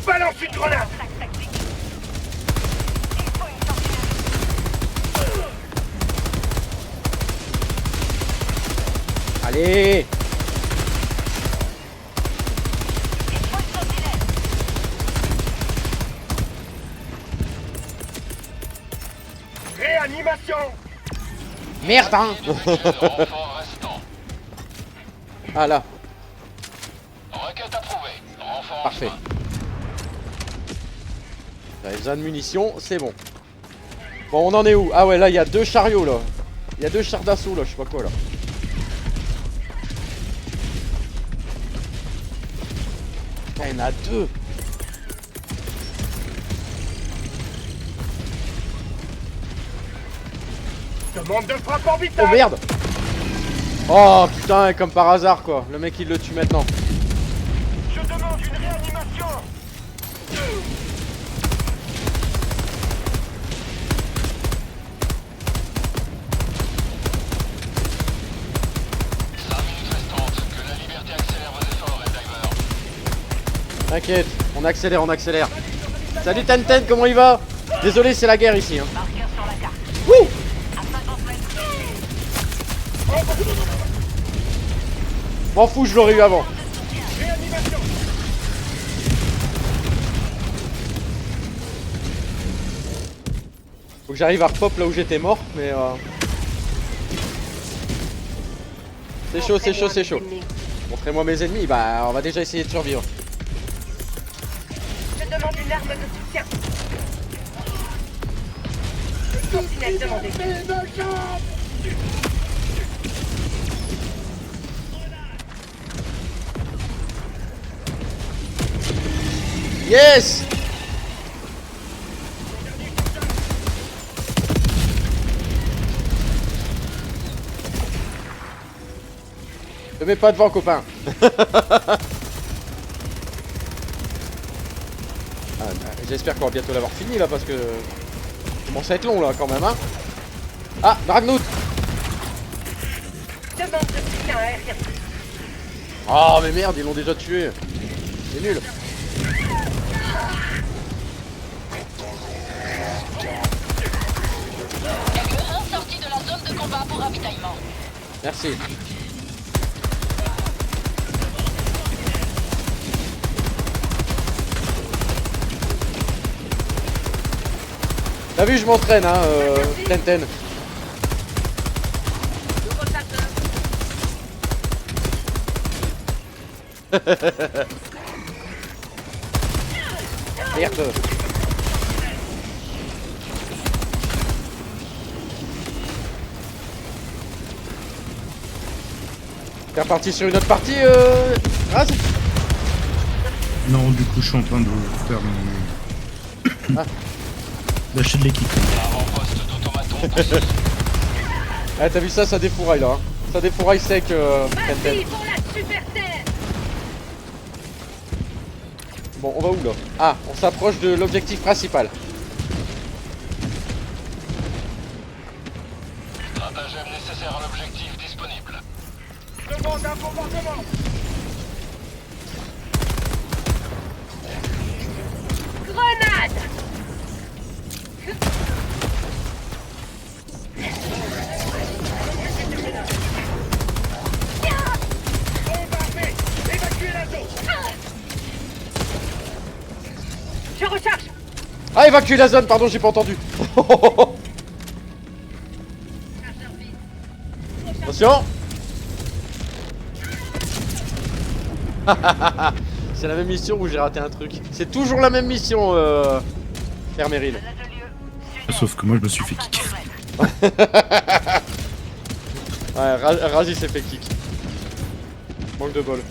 Balance une grenade. Allez. Réanimation. Merde, hein. Renfort restant. Ah là, Requête approuvée. Renfort en parfait. chemin. J'avais besoin de munitions, c'est bon. Bon, on en est où? Ah ouais, là, il y a 2 chariots, là. Il y a 2 chars d'assaut, là, je sais pas quoi, là. Ah, il y en a 2. Demande de frappe Oh orbitale. merde. Oh putain, comme par hasard, quoi. Le mec, il le tue maintenant. Je demande une réanimation. Que la liberté accélère vos efforts, Helldiver. T'inquiète, on accélère, on accélère. Salut Tenten, comment il va? Désolé, c'est la guerre ici. Hein. Marqueur sur la carte. Wouh. À 50 mètres. M'en fous, je l'aurais eu avant. Réanimation. Faut que j'arrive à repop là où j'étais mort, mais c'est chaud, c'est chaud, c'est chaud. Montrez-moi mes ennemis, bah on va déjà essayer de survivre. Je demande une arme de soutien. Sentinelle demandée. Yes. Ne mets pas devant, copain. Ah, j'espère qu'on va bientôt l'avoir fini là parce que ça commence à être long là quand même, hein. Ah, Dragnout. Demande de soutien aérien. Oh mais merde, ils l'ont déjà tué. C'est nul. Y'a que un sorti de la zone de combat pour ravitaillement. Merci. T'as vu, je m'entraîne, hein, Tenten. Merde. T'es reparti sur une autre partie, Raz? Non, du coup, je suis en train de faire Ah. lâcher de l'équipe. Avant-poste d'automaton précis. Ah, t'as vu ça, ça défouraille là. Hein. Ça défouraille sec, Tenten. Merci pour la super terre. Bon, on va où là? Ah, on s'approche de l'objectif principal. Stratagème nécessaire à l'objectif disponible. Demande un bombardement. Grenade! Bombe armée. Évacuez la zone. Je recharge! Ah, évacuer la zone, pardon, j'ai pas entendu. Attention. C'est la même mission où j'ai raté un truc. C'est toujours la même mission, Père Meryl. Sauf que moi, je me suis fait kick. Ouais, Razi s'est fait kick. Manque de bol.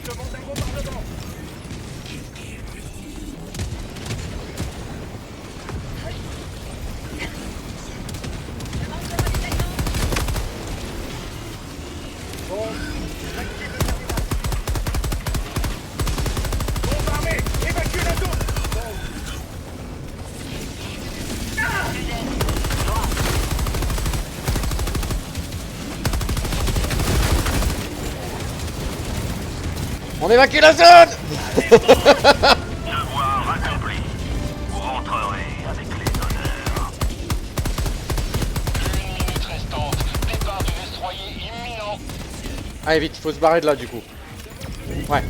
Demande un bombardement. Bombe armée. Évacuez la zone. On évacue la zone. Devoir accompli. Vous rentrerez avec les honneurs. Une minute restante. Départ du destroyer imminent. Allez, vite, faut se barrer de là, du coup. Ouais.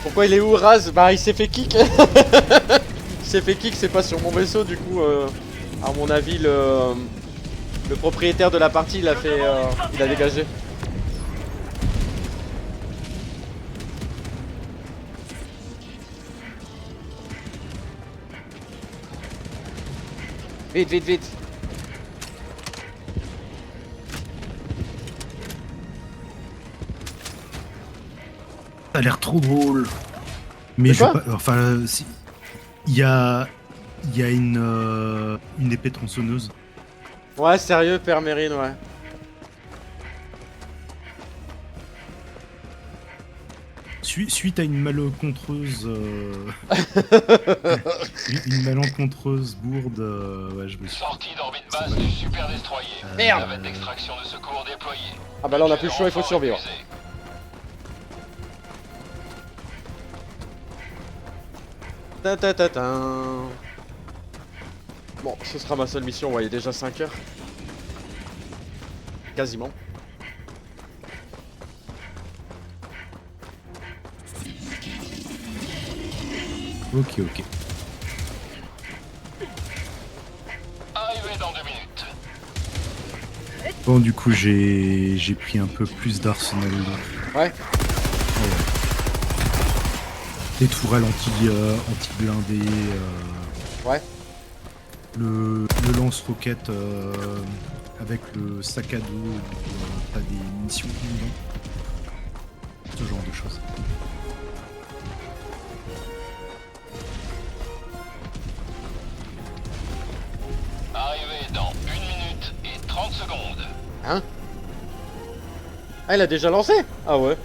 Pourquoi il est où, Raz? Bah, il s'est fait kick. Il s'est fait kick, c'est pas sur mon vaisseau, du coup, à mon avis, le propriétaire de la partie, il a fait, il a dégagé. Vite, vite, vite. Ça a l'air trop drôle. Mais De je vais quoi pas. Enfin, si. Il y a une épée tronçonneuse. Ouais, sérieux, Père Meryl, ouais. Suite à une malencontreuse. une malencontreuse bourde. Ouais, je me suis. Sortie d'orbite basse du super destroyer. Merde. Navette d'extraction de secours déployée. Ah bah là, on a plus le choix, il faut survivre. Refusé. Ta ta ta ta. Bon, ce sera ma seule mission, ouais, il est déjà 5 heures. Quasiment. Ok, ok. Arrivé dans 2 minutes. Bon, du coup, j'ai pris un peu plus d'arsenal. Ouais. Des tourelles anti-blindées. Ouais. Le lance-roquette avec le sac à dos où t'as des munitions dedans. Ce genre de choses. Arrivé dans 1 minute et 30 secondes. Hein? Ah, il a déjà lancé? Ah ouais.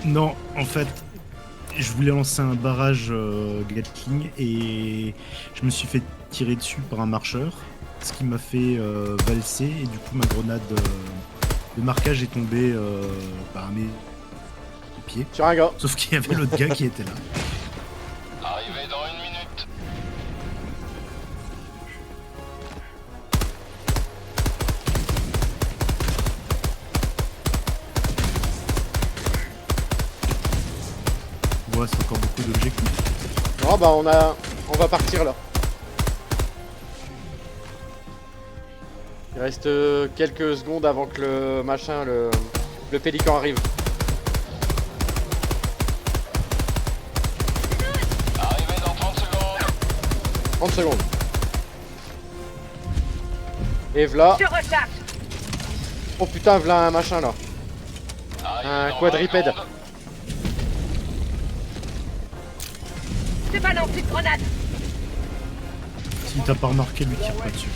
Non, en fait, je voulais lancer un barrage Gatling et je me suis fait tirer dessus par un marcheur, ce qui m'a fait valser et du coup ma grenade de marquage est tombée par mes pieds. Sur un gars. Sauf qu'il y avait l'autre gars qui était là. Arrivé dans 1 minute. Ouais, c'est encore beaucoup d'objectifs. Oh bah on va partir là. Il reste quelques secondes avant que le machin, le pélican arrive. Arrivé dans 30 secondes. 30 secondes. Et v'là. Je recharge! Oh putain, v'là un machin là. Arrivé Un dans quadripède. 20 secondes. C'est pas non plus de grenade! Si t'as pas remarqué, lui tire pas dessus.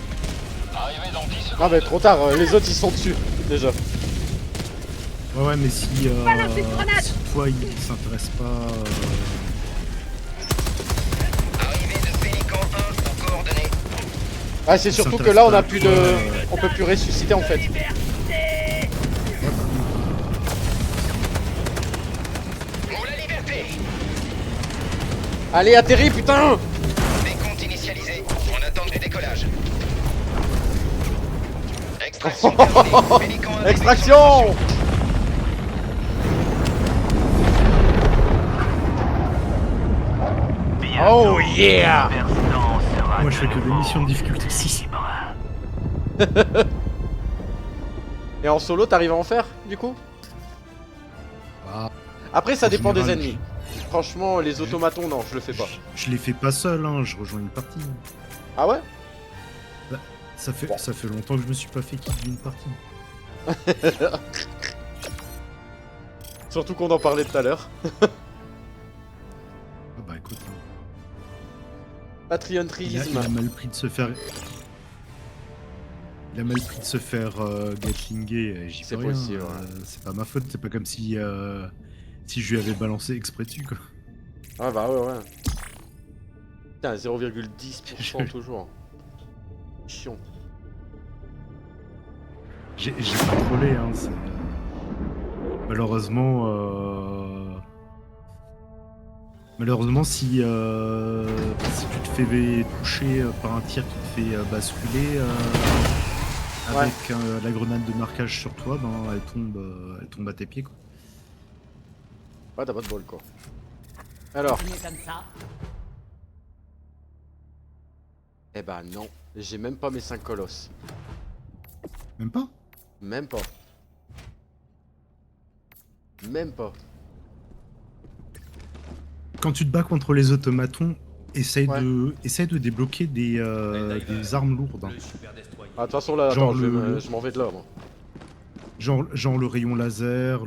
Arrivé dans 10 secondes. Ah bah trop tard, les autres ils sont dessus déjà. Ouais, mais si Balance une grenade. toi il s'intéresse pas Ah, c'est surtout que là, on a plus de. On peut plus ressusciter en fait. Allez, atterris, putain! Décompte initialisé. On attend du décollage. Extraction terminée. Pélican arrivé. Extraction! Oh yeah! Versant sera Moi je fais de que des nouveau missions de difficulté 6. libre. Et en solo, t'arrives à en faire, du coup? Ah, Après, ça En dépend des général, ennemis. Franchement, les automatons, non, je le fais pas. je les fais pas seul, hein, je rejoins une partie. Ah ouais? Ça fait longtemps que je me suis pas fait kill d'une partie. Surtout qu'on en parlait tout à l'heure. Ah bah écoute, hein. il Patriontrisme. a mal pris de se faire... Il a mal pris de se faire gatlinger, j'y C'est peux rien. possible, ouais. C'est pas ma faute, c'est pas comme si si je lui avais balancé exprès dessus quoi. Ah bah ouais, ouais. Putain, 0,10% toujours. Chiant. J'ai pas trollé, hein, c'est... Malheureusement, si tu te fais toucher par un tir qui te fait basculer avec la grenade de marquage sur toi, ben elle tombe à tes pieds quoi. Ouais, t'as pas de bol quoi. Alors, Continuez comme ça. eh bah non, j'ai même pas mes 5 colosses. Même pas? Même pas. Même pas. Quand tu te bats contre les automatons, essaye Ouais. de débloquer des armes lourdes. Hein. Ah, de toute façon là, Genre attends, le- je m'en vais de là moi. Genre le rayon laser,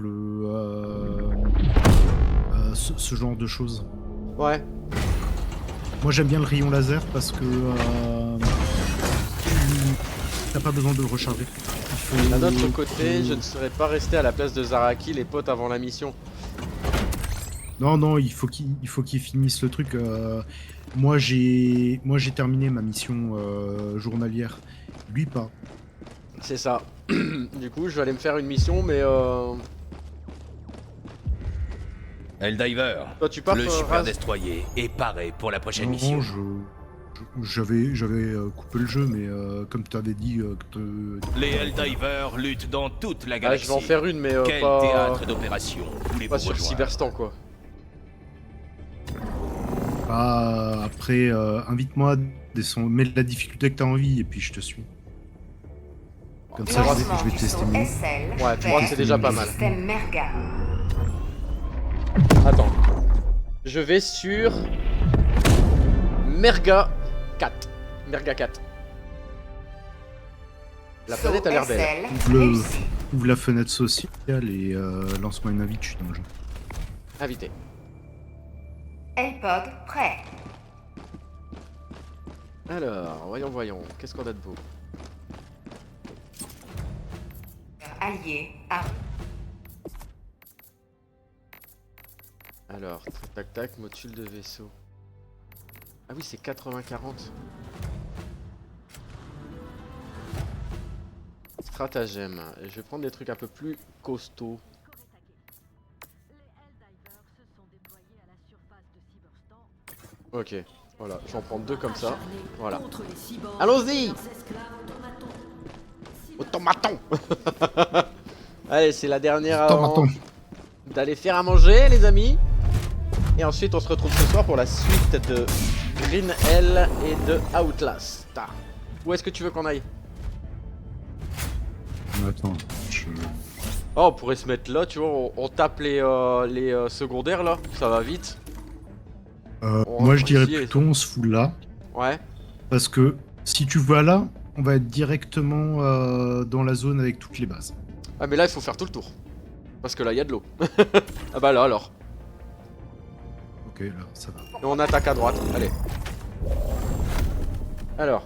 ce genre de choses. Ouais, Moi j'aime bien le rayon laser parce que t'as pas besoin de le recharger. d'un autre côté, je ne serais pas resté à la place de Zaraki, les potes, avant la mission. Non, il faut qu'il finisse le truc. Moi j'ai terminé ma mission journalière. Lui pas. C'est ça. Du coup, je vais aller me faire une mission, mais Helldiver, toi tu pars, le super Raz. destroyer est paré pour la prochaine Non, mission. j'avais coupé le jeu, mais comme tu avais dit Les Helldivers luttent dans toute la Ah, galaxie. je vais en faire une, mais Quel pas, théâtre d'opération voulez-vous pas sur rejoindre? Cyberstan quoi. bah, après invite-moi, mets la difficulté que t'as envie et puis je te suis. Comme ça Lancement je vais du tester saut mieux. SL Ouais, tu vois que c'est déjà pas mal. Système Merga. Attends. Je vais sur Merga 4. Merga 4. La planète a l'air belle. SL Ouvre, réussi. ouvre la fenêtre sociale et lance-moi une invite, je suis dans le jeu. Invité. L-Pod prêt. Alors, voyons. Qu'est-ce qu'on a de beau? Allié à Alors, tac, module de vaisseau. Ah oui, c'est 80-40. Stratagème. Je vais prendre des trucs un peu plus costauds. Ok, voilà, je vais en prendre deux comme ça. Voilà. Allons-y! Automaton! Allez, c'est la dernière avant Attends. d'aller faire à manger, les amis. Et ensuite, on se retrouve ce soir pour la suite de Green Hell et de Outlast. Où est-ce que tu veux qu'on aille? Attends, Oh, on pourrait se mettre là, tu vois, on tape les secondaires là, ça va vite. On moi je rentre dirais ici et- plutôt on se fout là. Ouais. Parce que si tu vas là, on va être directement dans la zone avec toutes les bases. Ah, mais là, il faut faire tout le tour. Parce que là, il y a de l'eau. Ah bah là, alors. Ok, là, ça va. Et on attaque à droite, allez. Alors.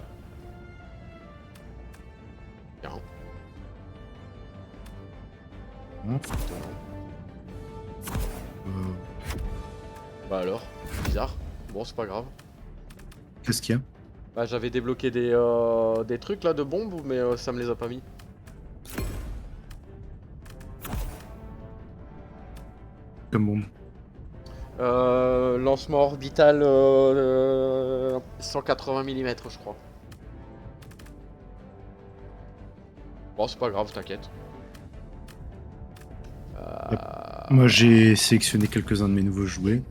Bien. Bon. Bah alors, bizarre. Bon, c'est pas grave. Qu'est-ce qu'il y a? Bah j'avais débloqué des trucs là de bombes mais ça me les a pas mis. Comme bombe. Lancement orbital 180 mm je crois. Bon c'est pas grave, t'inquiète. Moi j'ai sélectionné quelques-uns de mes nouveaux jouets.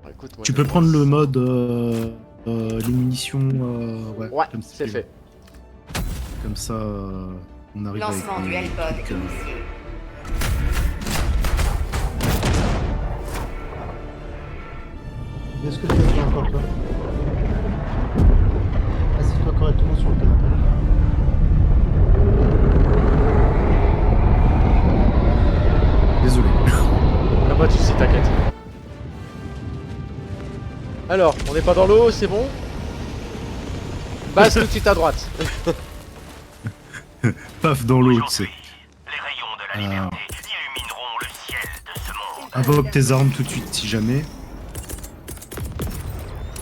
Écoute, moi, Tu peux prendre le mode les munitions. Ouais, comme c'est tu fait. veux. Comme ça, on arrive Lancement avec du L-Pod initié. Est-ce que tu as fait encore toi? Assieds-toi correctement sur le canapé. Désolé. Ah bah tu sais, t'inquiète. Alors, on n'est pas dans l'eau, c'est bon. Base tout de suite à droite. Paf dans l'eau, tu sais. Les rayons de la liberté illumineront le ciel de ce monde. Invoque tes armes tout de suite si jamais.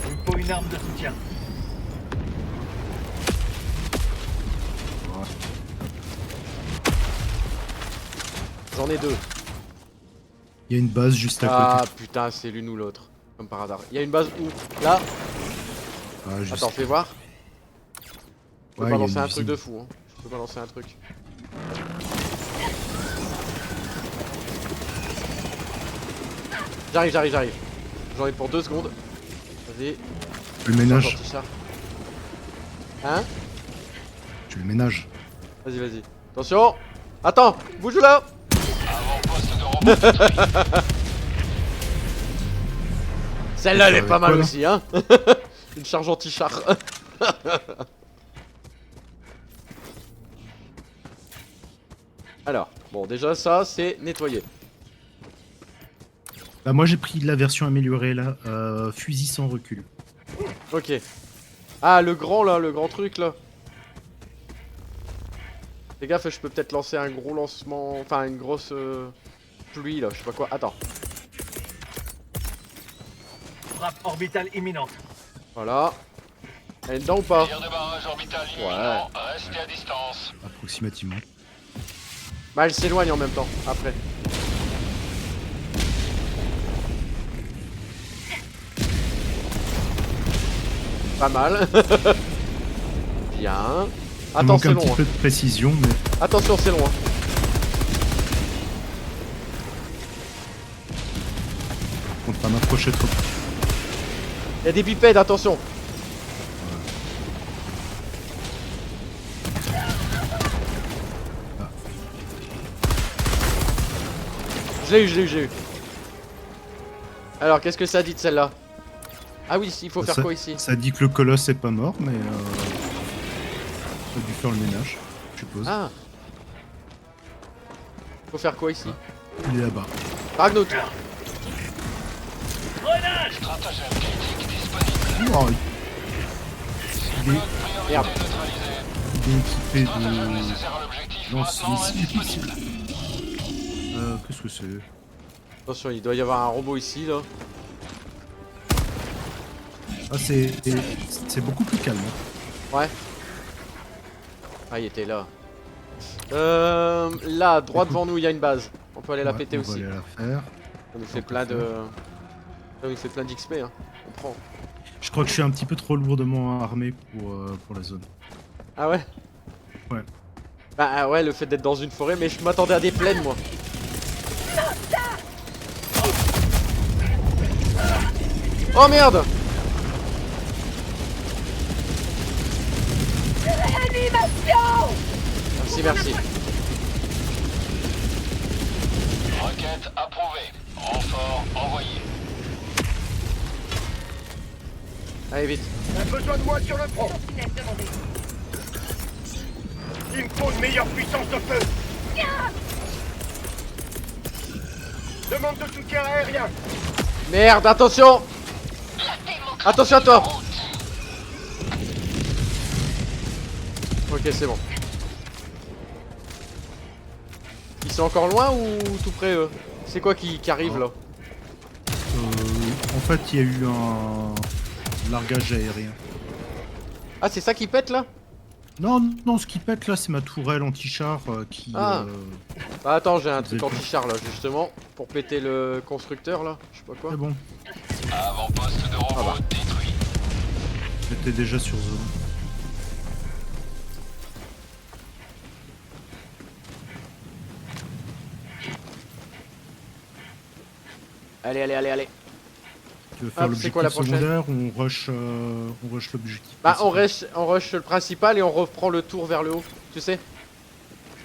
Il me faut une arme de soutien. J'en ai deux. Il y a une base juste à Ah côté. putain, c'est l'une ou l'autre. Comme par hasard. Il y a une base où? Là. Ah, juste- Attends, fais voir. Je peux Ouais, pas il y a lancer une un truc usine. de fou. Hein. Je peux pas lancer un truc. J'arrive. J'en ai pour 2 secondes. Vas-y. Tu le ménages. Sorti ça. Hein? Tu le ménages. Vas-y. Attention. Attends, bouge là. Avant-poste de robot. Celle-là, elle est pas mal Quoi, là aussi, hein. Une charge anti-char. Alors, bon, déjà ça, c'est nettoyé. Bah, moi j'ai pris la version améliorée là. Fusil sans recul. Ok. Ah, le grand là, le grand truc là. Fais gaffe, je peux peut-être lancer un gros lancement, enfin une grosse pluie là, je sais pas quoi. Attends, Frappe orbitale imminente. voilà. Elle est dedans ou pas? Tir de barrage orbital imminent. Restez à distance. Approximativement. Bah elle s'éloigne en même temps, après. Pas mal. Bien. Ça Attends, manque c'est un long. petit Hein. peu de précision, mais Attention, c'est long. Hein. on va pas m'approcher trop. Y a des bipèdes, attention. Je l'ai eu. Alors, qu'est-ce que ça dit de celle-là? Ah oui, il faut faire ça, quoi ici? ça dit que le colosse est pas mort, mais ça a dû faire le ménage, je suppose. Ah. Faut faire quoi ici? Il est là-bas. Ragnout. Grenade! Stratagème critique disponible. Oh, Merde. il est équipé Stratagème de nécessaire à l'objectif. lance Maintenant missile. indisponible. Qu'est-ce que c'est? Attention, il doit y avoir un robot ici, là. Ah, c'est beaucoup plus calme. Hein. Ouais. Ah, il était là. Là, droit devant nous, il y a une base. On peut aller la Ouais, péter on va aussi. aller la faire. Ça nous fait plein de... Ça nous fait plein d'XP, hein. On prend. Je crois que je suis un petit peu trop lourdement armé pour la zone. Ah ouais? Ouais. Bah ouais, le fait d'être dans une forêt, mais je m'attendais à des plaines, moi. Oh merde! Merci. Requête approuvée. Renfort envoyé. Allez, vite. On a besoin de moi sur le front. Il me faut une meilleure puissance de feu. Demande de soutien aérien. Merde, attention! Attention à toi! Ok, c'est bon. Ils sont encore loin ou tout près eux? C'est quoi qui arrive là? En fait, il y a eu largage aérien. Ah, c'est ça qui pète là? Non, non, ce qui pète là, c'est ma tourelle anti-char qui. Ah. Ah, attends, j'ai un truc Vous êtes- anti-char là, justement, pour péter le constructeur là, je sais pas quoi. C'est bon, Avant-poste de robot Ah bah. détruit. j'étais déjà sur zone. Allez, allez, allez, allez. Tu veux faire Hop, c'est quoi la l'objectif prochaine? secondaire ou on rush l'objectif Bah, principal on rush le principal et on reprend le tour vers le haut, tu sais?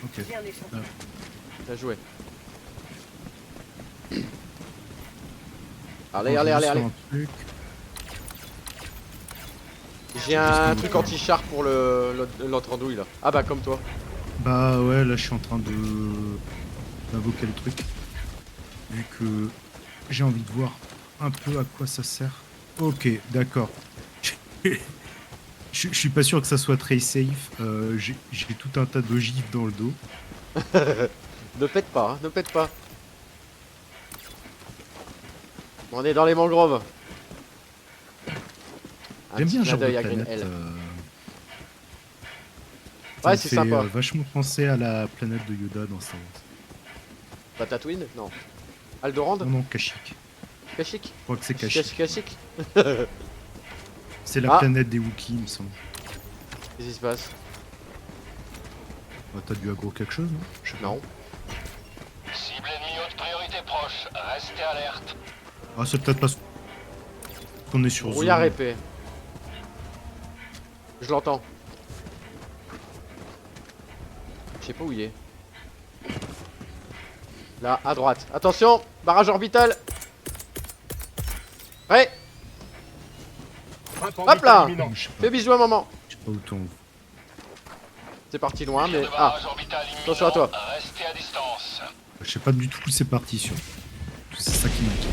Ok. Bien joué. Allez, allez, allez, allez. J'ai un truc anti-char pour l'autre andouille là. Ah bah, comme toi. Bah ouais, là je suis en train de d'invoquer le truc. Vu que j'ai envie de voir un peu à quoi ça sert. Ok, d'accord. Je suis pas sûr que ça soit très safe. J'ai tout un tas d'ogives dans le dos. Ne pète pas, hein, ne pète pas. On est dans les mangroves. Un J'aime petit bien clin ce genre de d'œil à Green planète. Hell. Ça Ouais, me c'est fait, sympa. vachement penser à la planète de Yoda dans Star Wars. Pas Tatooine? Non. Aldorand? Non, non, Kashyyyk. Kashyyyk? Je crois que c'est Kashyyyk. Kashyyyk? C'est la Ah. planète des Wookiees, il me semble. Qu'est-ce qui se passe? Bah, t'as dû aggro quelque chose, non? Je sais pas. Non. Cible ennemie haute priorité proche. Restez alerte. Ah, c'est peut-être parce qu'on est sur Brouillard zone. épais. Je l'entends. Je sais pas où il est. Là, à droite. Attention, barrage orbital. Ouais, hop là. Je sais pas, Fais bisous à maman. je sais pas où t'en. C'est parti loin, Tir mais... de Ah, barrage orbital imminent. attention à toi. Restez à distance. Je sais pas du tout où c'est parti sur. C'est ça qui m'inquiète.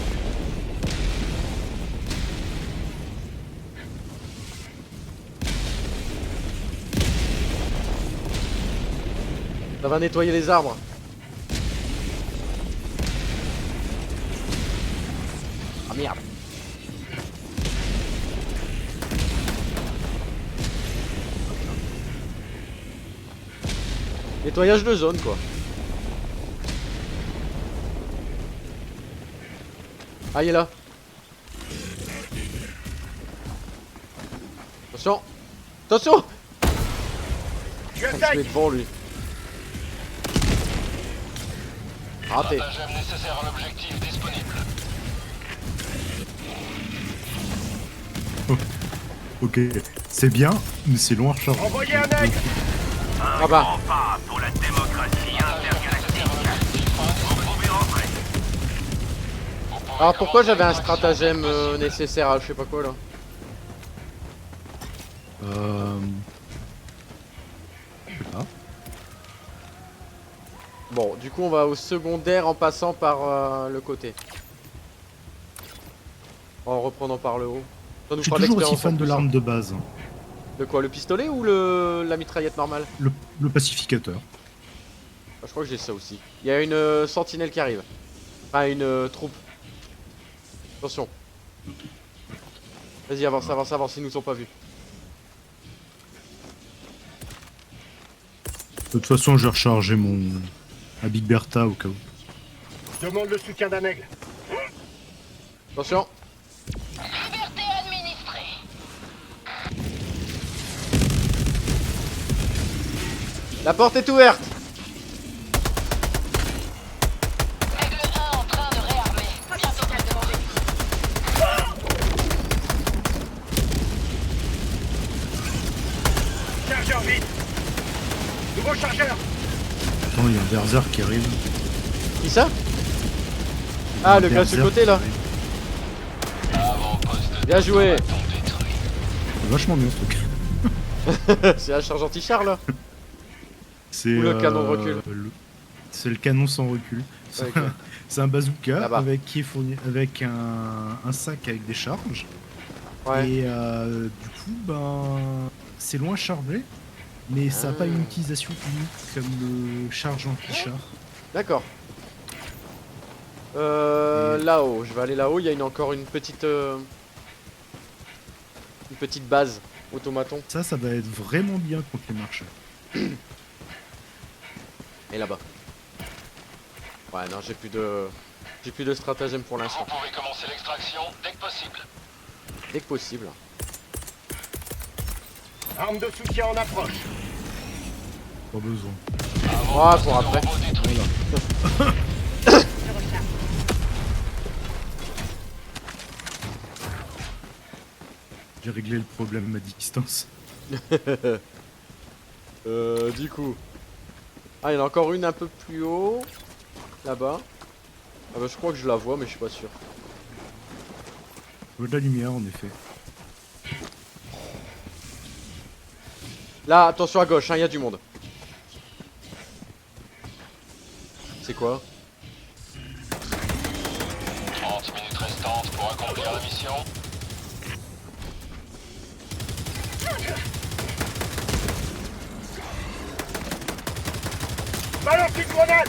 ça va nettoyer les arbres. Ah merde. Nettoyage de zone quoi. Ah il est là. Attention. Attention. Tu Je attaques. vais devant lui. Raté. Stratagème nécessaire à l'objectif disponible. Ok, c'est bien, mais c'est loin à recharger. Envoyez un œil. Ah bah. Grand pas pour la démocratie intergalactique. Vous pouvez rentrer. Alors pourquoi j'avais un stratagème nécessaire à je sais pas quoi là? Je sais pas. Bon, du coup on va au secondaire en passant par le côté. En reprenant par le haut. Ça nous Je suis fera de toujours aussi l'expérience en fan de plus, l'arme hein. de base. De quoi? Le pistolet ou la mitraillette normale? Le pacificateur. Ah, je crois que j'ai ça aussi. Il y a une sentinelle qui arrive. Enfin une troupe. Attention. Vas-y avance, avance, avance, ils nous ont pas vus. De toute façon, je vais recharger mon. À Big Bertha au cas où. Demande le soutien d'un aigle. Attention. Liberté administrée. La porte est ouverte. Aigle 1 en train de réarmer. Bientôt très demandé. Chargeur vite. Nouveau chargeur. Attends, il y a un berserk qui arrive. Qui ça? Ah, le gars sur le côté là. Avant-poste de Bien joué. automaton détruit. C'est vachement bien ce truc. C'est la charge anti-char là. C'est Ou le canon de recul. C'est le canon sans recul. C'est Ok. c'est un bazooka Là-bas. qui est fourni avec un sac avec des charges. Ouais. Et du coup, ben, c'est loin chargé, mais ça n'a pas une utilisation unique comme le charge anti-char. D'accord. Là-haut, je vais aller là-haut, il y a encore une petite... Une petite base automaton. Ça va être vraiment bien contre les marchands. Et là-bas. Ouais, non, j'ai plus de stratagème pour Vous l'instant. pouvez commencer l'extraction dès que possible. Dès que possible. Arme de soutien en approche. Pas besoin. Ah, pour après. Robot détruit. J'ai réglé le problème à distance. Du coup. Ah, il y en a encore une un peu plus haut. Là-bas. Ah bah je crois que je la vois mais je suis pas sûr. Je vois de la lumière en effet. Là, attention à gauche, hein, il y a du monde. C'est quoi? 30 minutes restantes pour accomplir la mission. Balance une grenade.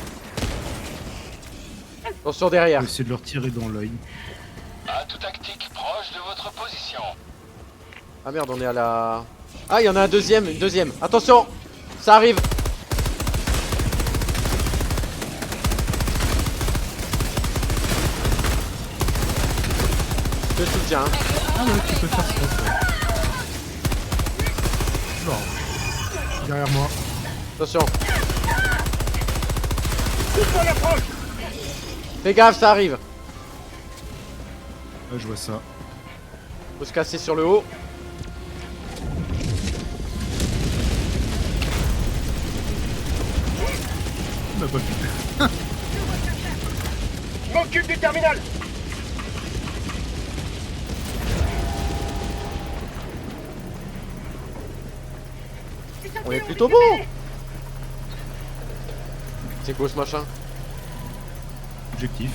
Attention derrière. Je vais essayer de leur tirer dans l'œil. Atout tactique proche de votre position. Ah merde, on est à la... Ah, il y en a un deuxième, une deuxième. Attention, ça arrive. Je soutiens. Hein. Ah ouais, tu peux faire ça. Non. Derrière moi. Attention. Tout en approche. Fais gaffe, ça arrive. Ah, je vois ça. Faut se casser sur le haut. On n'a pas pu. Je m'occupe du terminal. On est plutôt bon. C'est quoi ce machin? Objectif,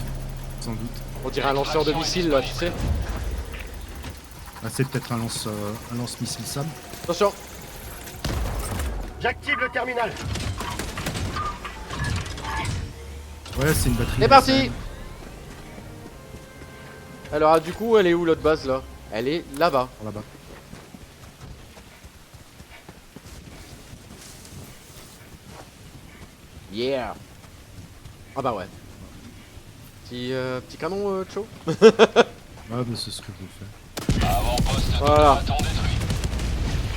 sans doute. On dirait un lanceur de missiles là, tu sais. Ah, c'est peut-être un lance-missile SAM. Attention. J'active le terminal. Ouais, c'est une batterie. C'est parti. Alors ah, du coup, elle est où l'autre base là? Elle est là-bas. Là-bas. Yeah. Ah bah ouais. Petit canon, Cho. Ah, bah c'est ce que je fais. Avant-poste de Voilà. bâton détruit.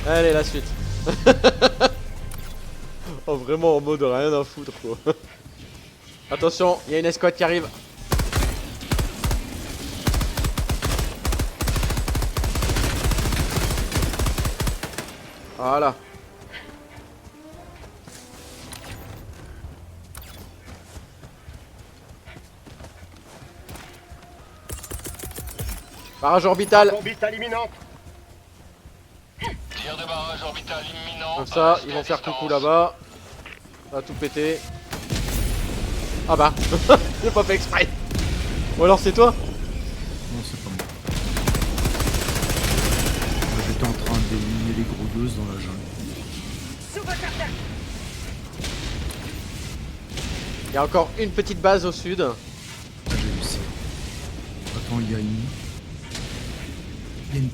Allez, la suite. Oh, vraiment en mode rien à foutre quoi. Attention, il y a une escouade qui arrive. Voilà. Barrage orbital. Orbital imminente. Tir de barrage orbital imminent. Comme ça, Restez ils vont à faire distance. coucou là-bas. Ça va tout péter. Ah bah, j'ai pas fait exprès. Ou alors c'est toi? Non, c'est pas moi. Moi, j'étais en train d'éliminer les gros dans la jungle. Il y a encore une petite base au sud. Ah, j'ai vu ça. Attends, il y a une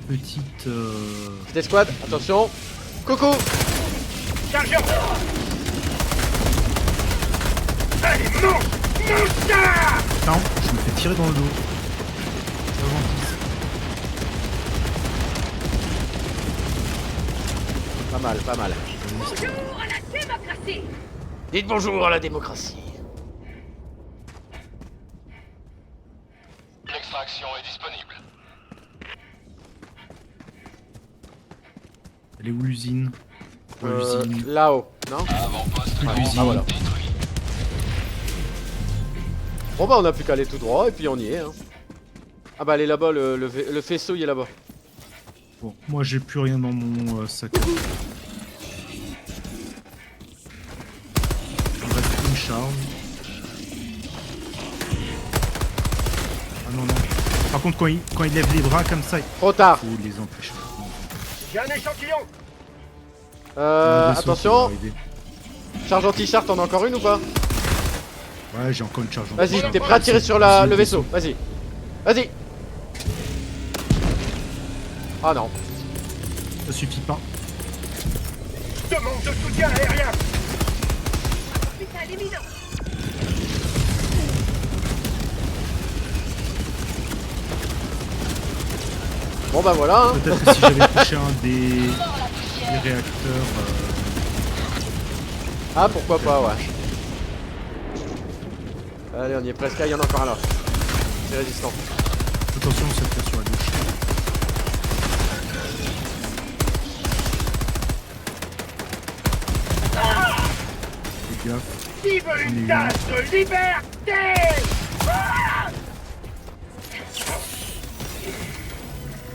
petite... Petite escouade, attention. Coucou. Chargeur. Allez, mange. Mange ça. Non, je me fais tirer dans le dos. C'est pas gentil. Pas mal, pas mal. Bonjour à la démocratie. Dites bonjour à la démocratie. L'extraction est disponible. Elle est où l'usine? L'usine. Là-haut, non? Avant-poste Ah, grand l'usine. Ah voilà. détruit. Bon bah on a plus qu'à aller tout droit et puis on y est. Hein. Ah bah elle est là-bas, le faisceau il est là-bas. Bon, moi j'ai plus rien dans mon sac. Il me reste une charge. Ah non, non. Par contre, quand il lève les bras comme ça, il Trop tard. faut les empêcher. J'ai un échantillon. Un vaisseau qui Attention. va arriver. Charge anti-char, t'en as encore une ou pas? Ouais, j'ai encore une charge. en Vas-y, plus. t'es prêt à tirer sur C'est le vaisseau. Vas-y. Vas-y. Ah non. Ça suffit pas. Demande de soutien aérien. Hôpital imminent. Bon bah voilà. Hein. Peut-être que si j'avais touché un des réacteurs... Ah pourquoi pas, ouais. Allez, on y est presque. Ah, il y en a encore un là. C'est résistant. Attention, ça fait sur la gauche. Fais gaffe. Qui veut une tasse de liberté?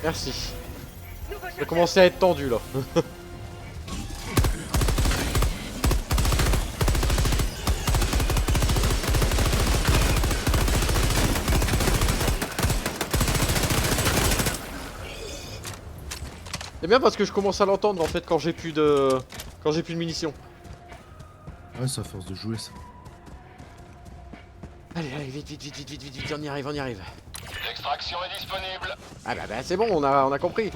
Merci. Ça commençait à être tendu là. C'est bien parce que je commence à l'entendre en fait quand j'ai plus de munitions. Ouais, c'est à force de jouer ça. Allez, allez, vite, vite, vite, vite, vite, vite, vite, on y arrive, on y arrive. L'extraction est disponible. Ah bah c'est bon, on a compris.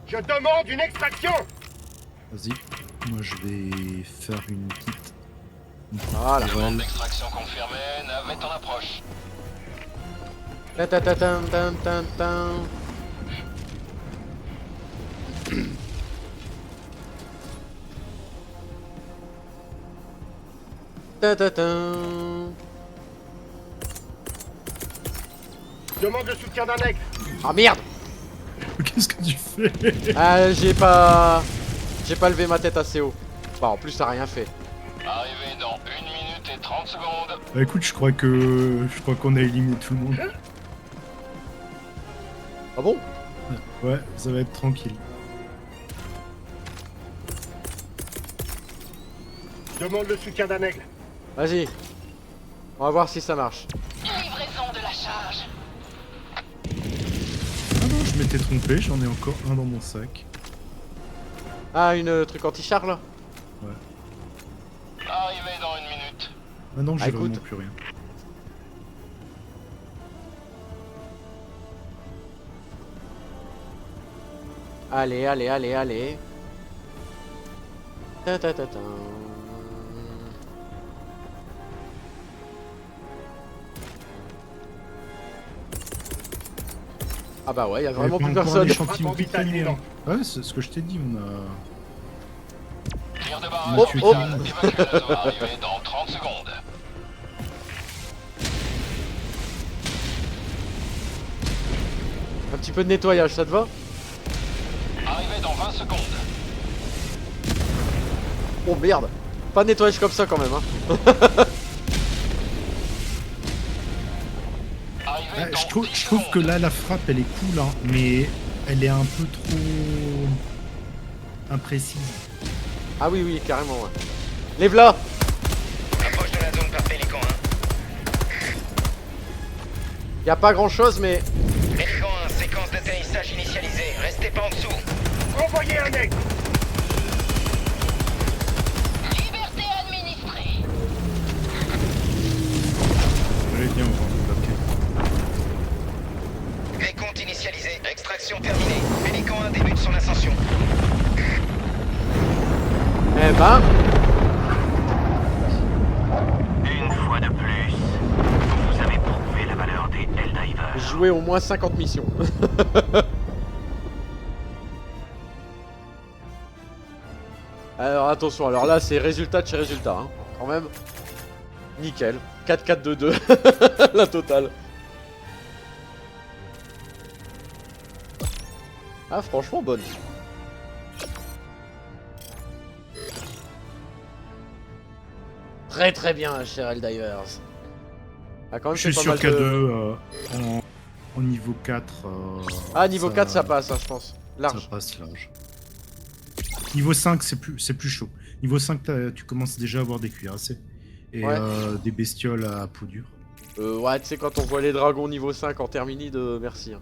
Je demande une extraction. Vas-y, moi je vais faire une petite... Voilà. Demande d'extraction confirmée. Navette en approche. Ta ta ta ta ta ta ta. Ta ta ta. Demande le soutien d'un aigle. Ah merde. Qu'est-ce que tu fais? Ah j'ai pas levé ma tête assez haut. Bah en plus ça a rien fait. Arrivé dans 1 minute et 30 secondes. Bah écoute, je crois qu'on a éliminé tout le monde. Ah bon? Ouais, ça va être tranquille. Demande le soutien d'un aigle. Vas-y. On va voir si ça marche. Livraison de la charge. Ah non, je m'étais trompé, j'en ai encore un dans mon sac. Ah une truc anti-char là? Arrivé dans 1 minute. Ah non, j'ai écoute. vraiment plus rien. Allez, allez, allez, allez. Ta ta ta ta. Ah bah ouais, y a vraiment plus personne. Échantillon Vital imminent. Ouais, c'est ce que je t'ai dit, on a... Tir de On barrage. a tué oh. tout le monde. Évacuez la zone. Arrivé dans 30 secondes. Un petit peu de nettoyage, ça te va? Arrivé dans 20 secondes. Oh merde. Pas de nettoyage comme ça quand même hein. Arrivé Ah, dans je trouve 10 que secondes. là, la frappe, elle est cool, hein, mais elle est un peu trop... imprécise. Ah oui, oui, carrément, ouais. Lève là. Approche de la zone par Pélican 1. Y a pas grand chose, mais. Pélican 1, séquence d'atterrissage initialisée. Restez pas en dessous. Envoyez un aigle. Liberté administrée. Allez, viens, on va bloquer. Décompte initialisé. Extraction terminée. Pélican 1 débute son ascension. Eh ben. Une fois de plus, vous avez prouvé la valeur des Helldivers. Jouer au moins 50 missions. Alors attention, alors là c'est résultat de chez résultat, hein. Quand même. Nickel. 4-4-2-2. La totale. Ah franchement bonne. Très très bien, cher Helldivers. Ah, quand même, Je suis c'est sur pas mal K2 en niveau 4. Ah niveau 4 ça passe, hein, je pense. Ça Large. passe large. Niveau 5, c'est plus chaud. Niveau 5, tu commences déjà à avoir des cuirassés. Et Ouais. des bestioles à peau dure. Ouais, tu sais, quand on voit les dragons niveau 5 en termini, merci. Hein.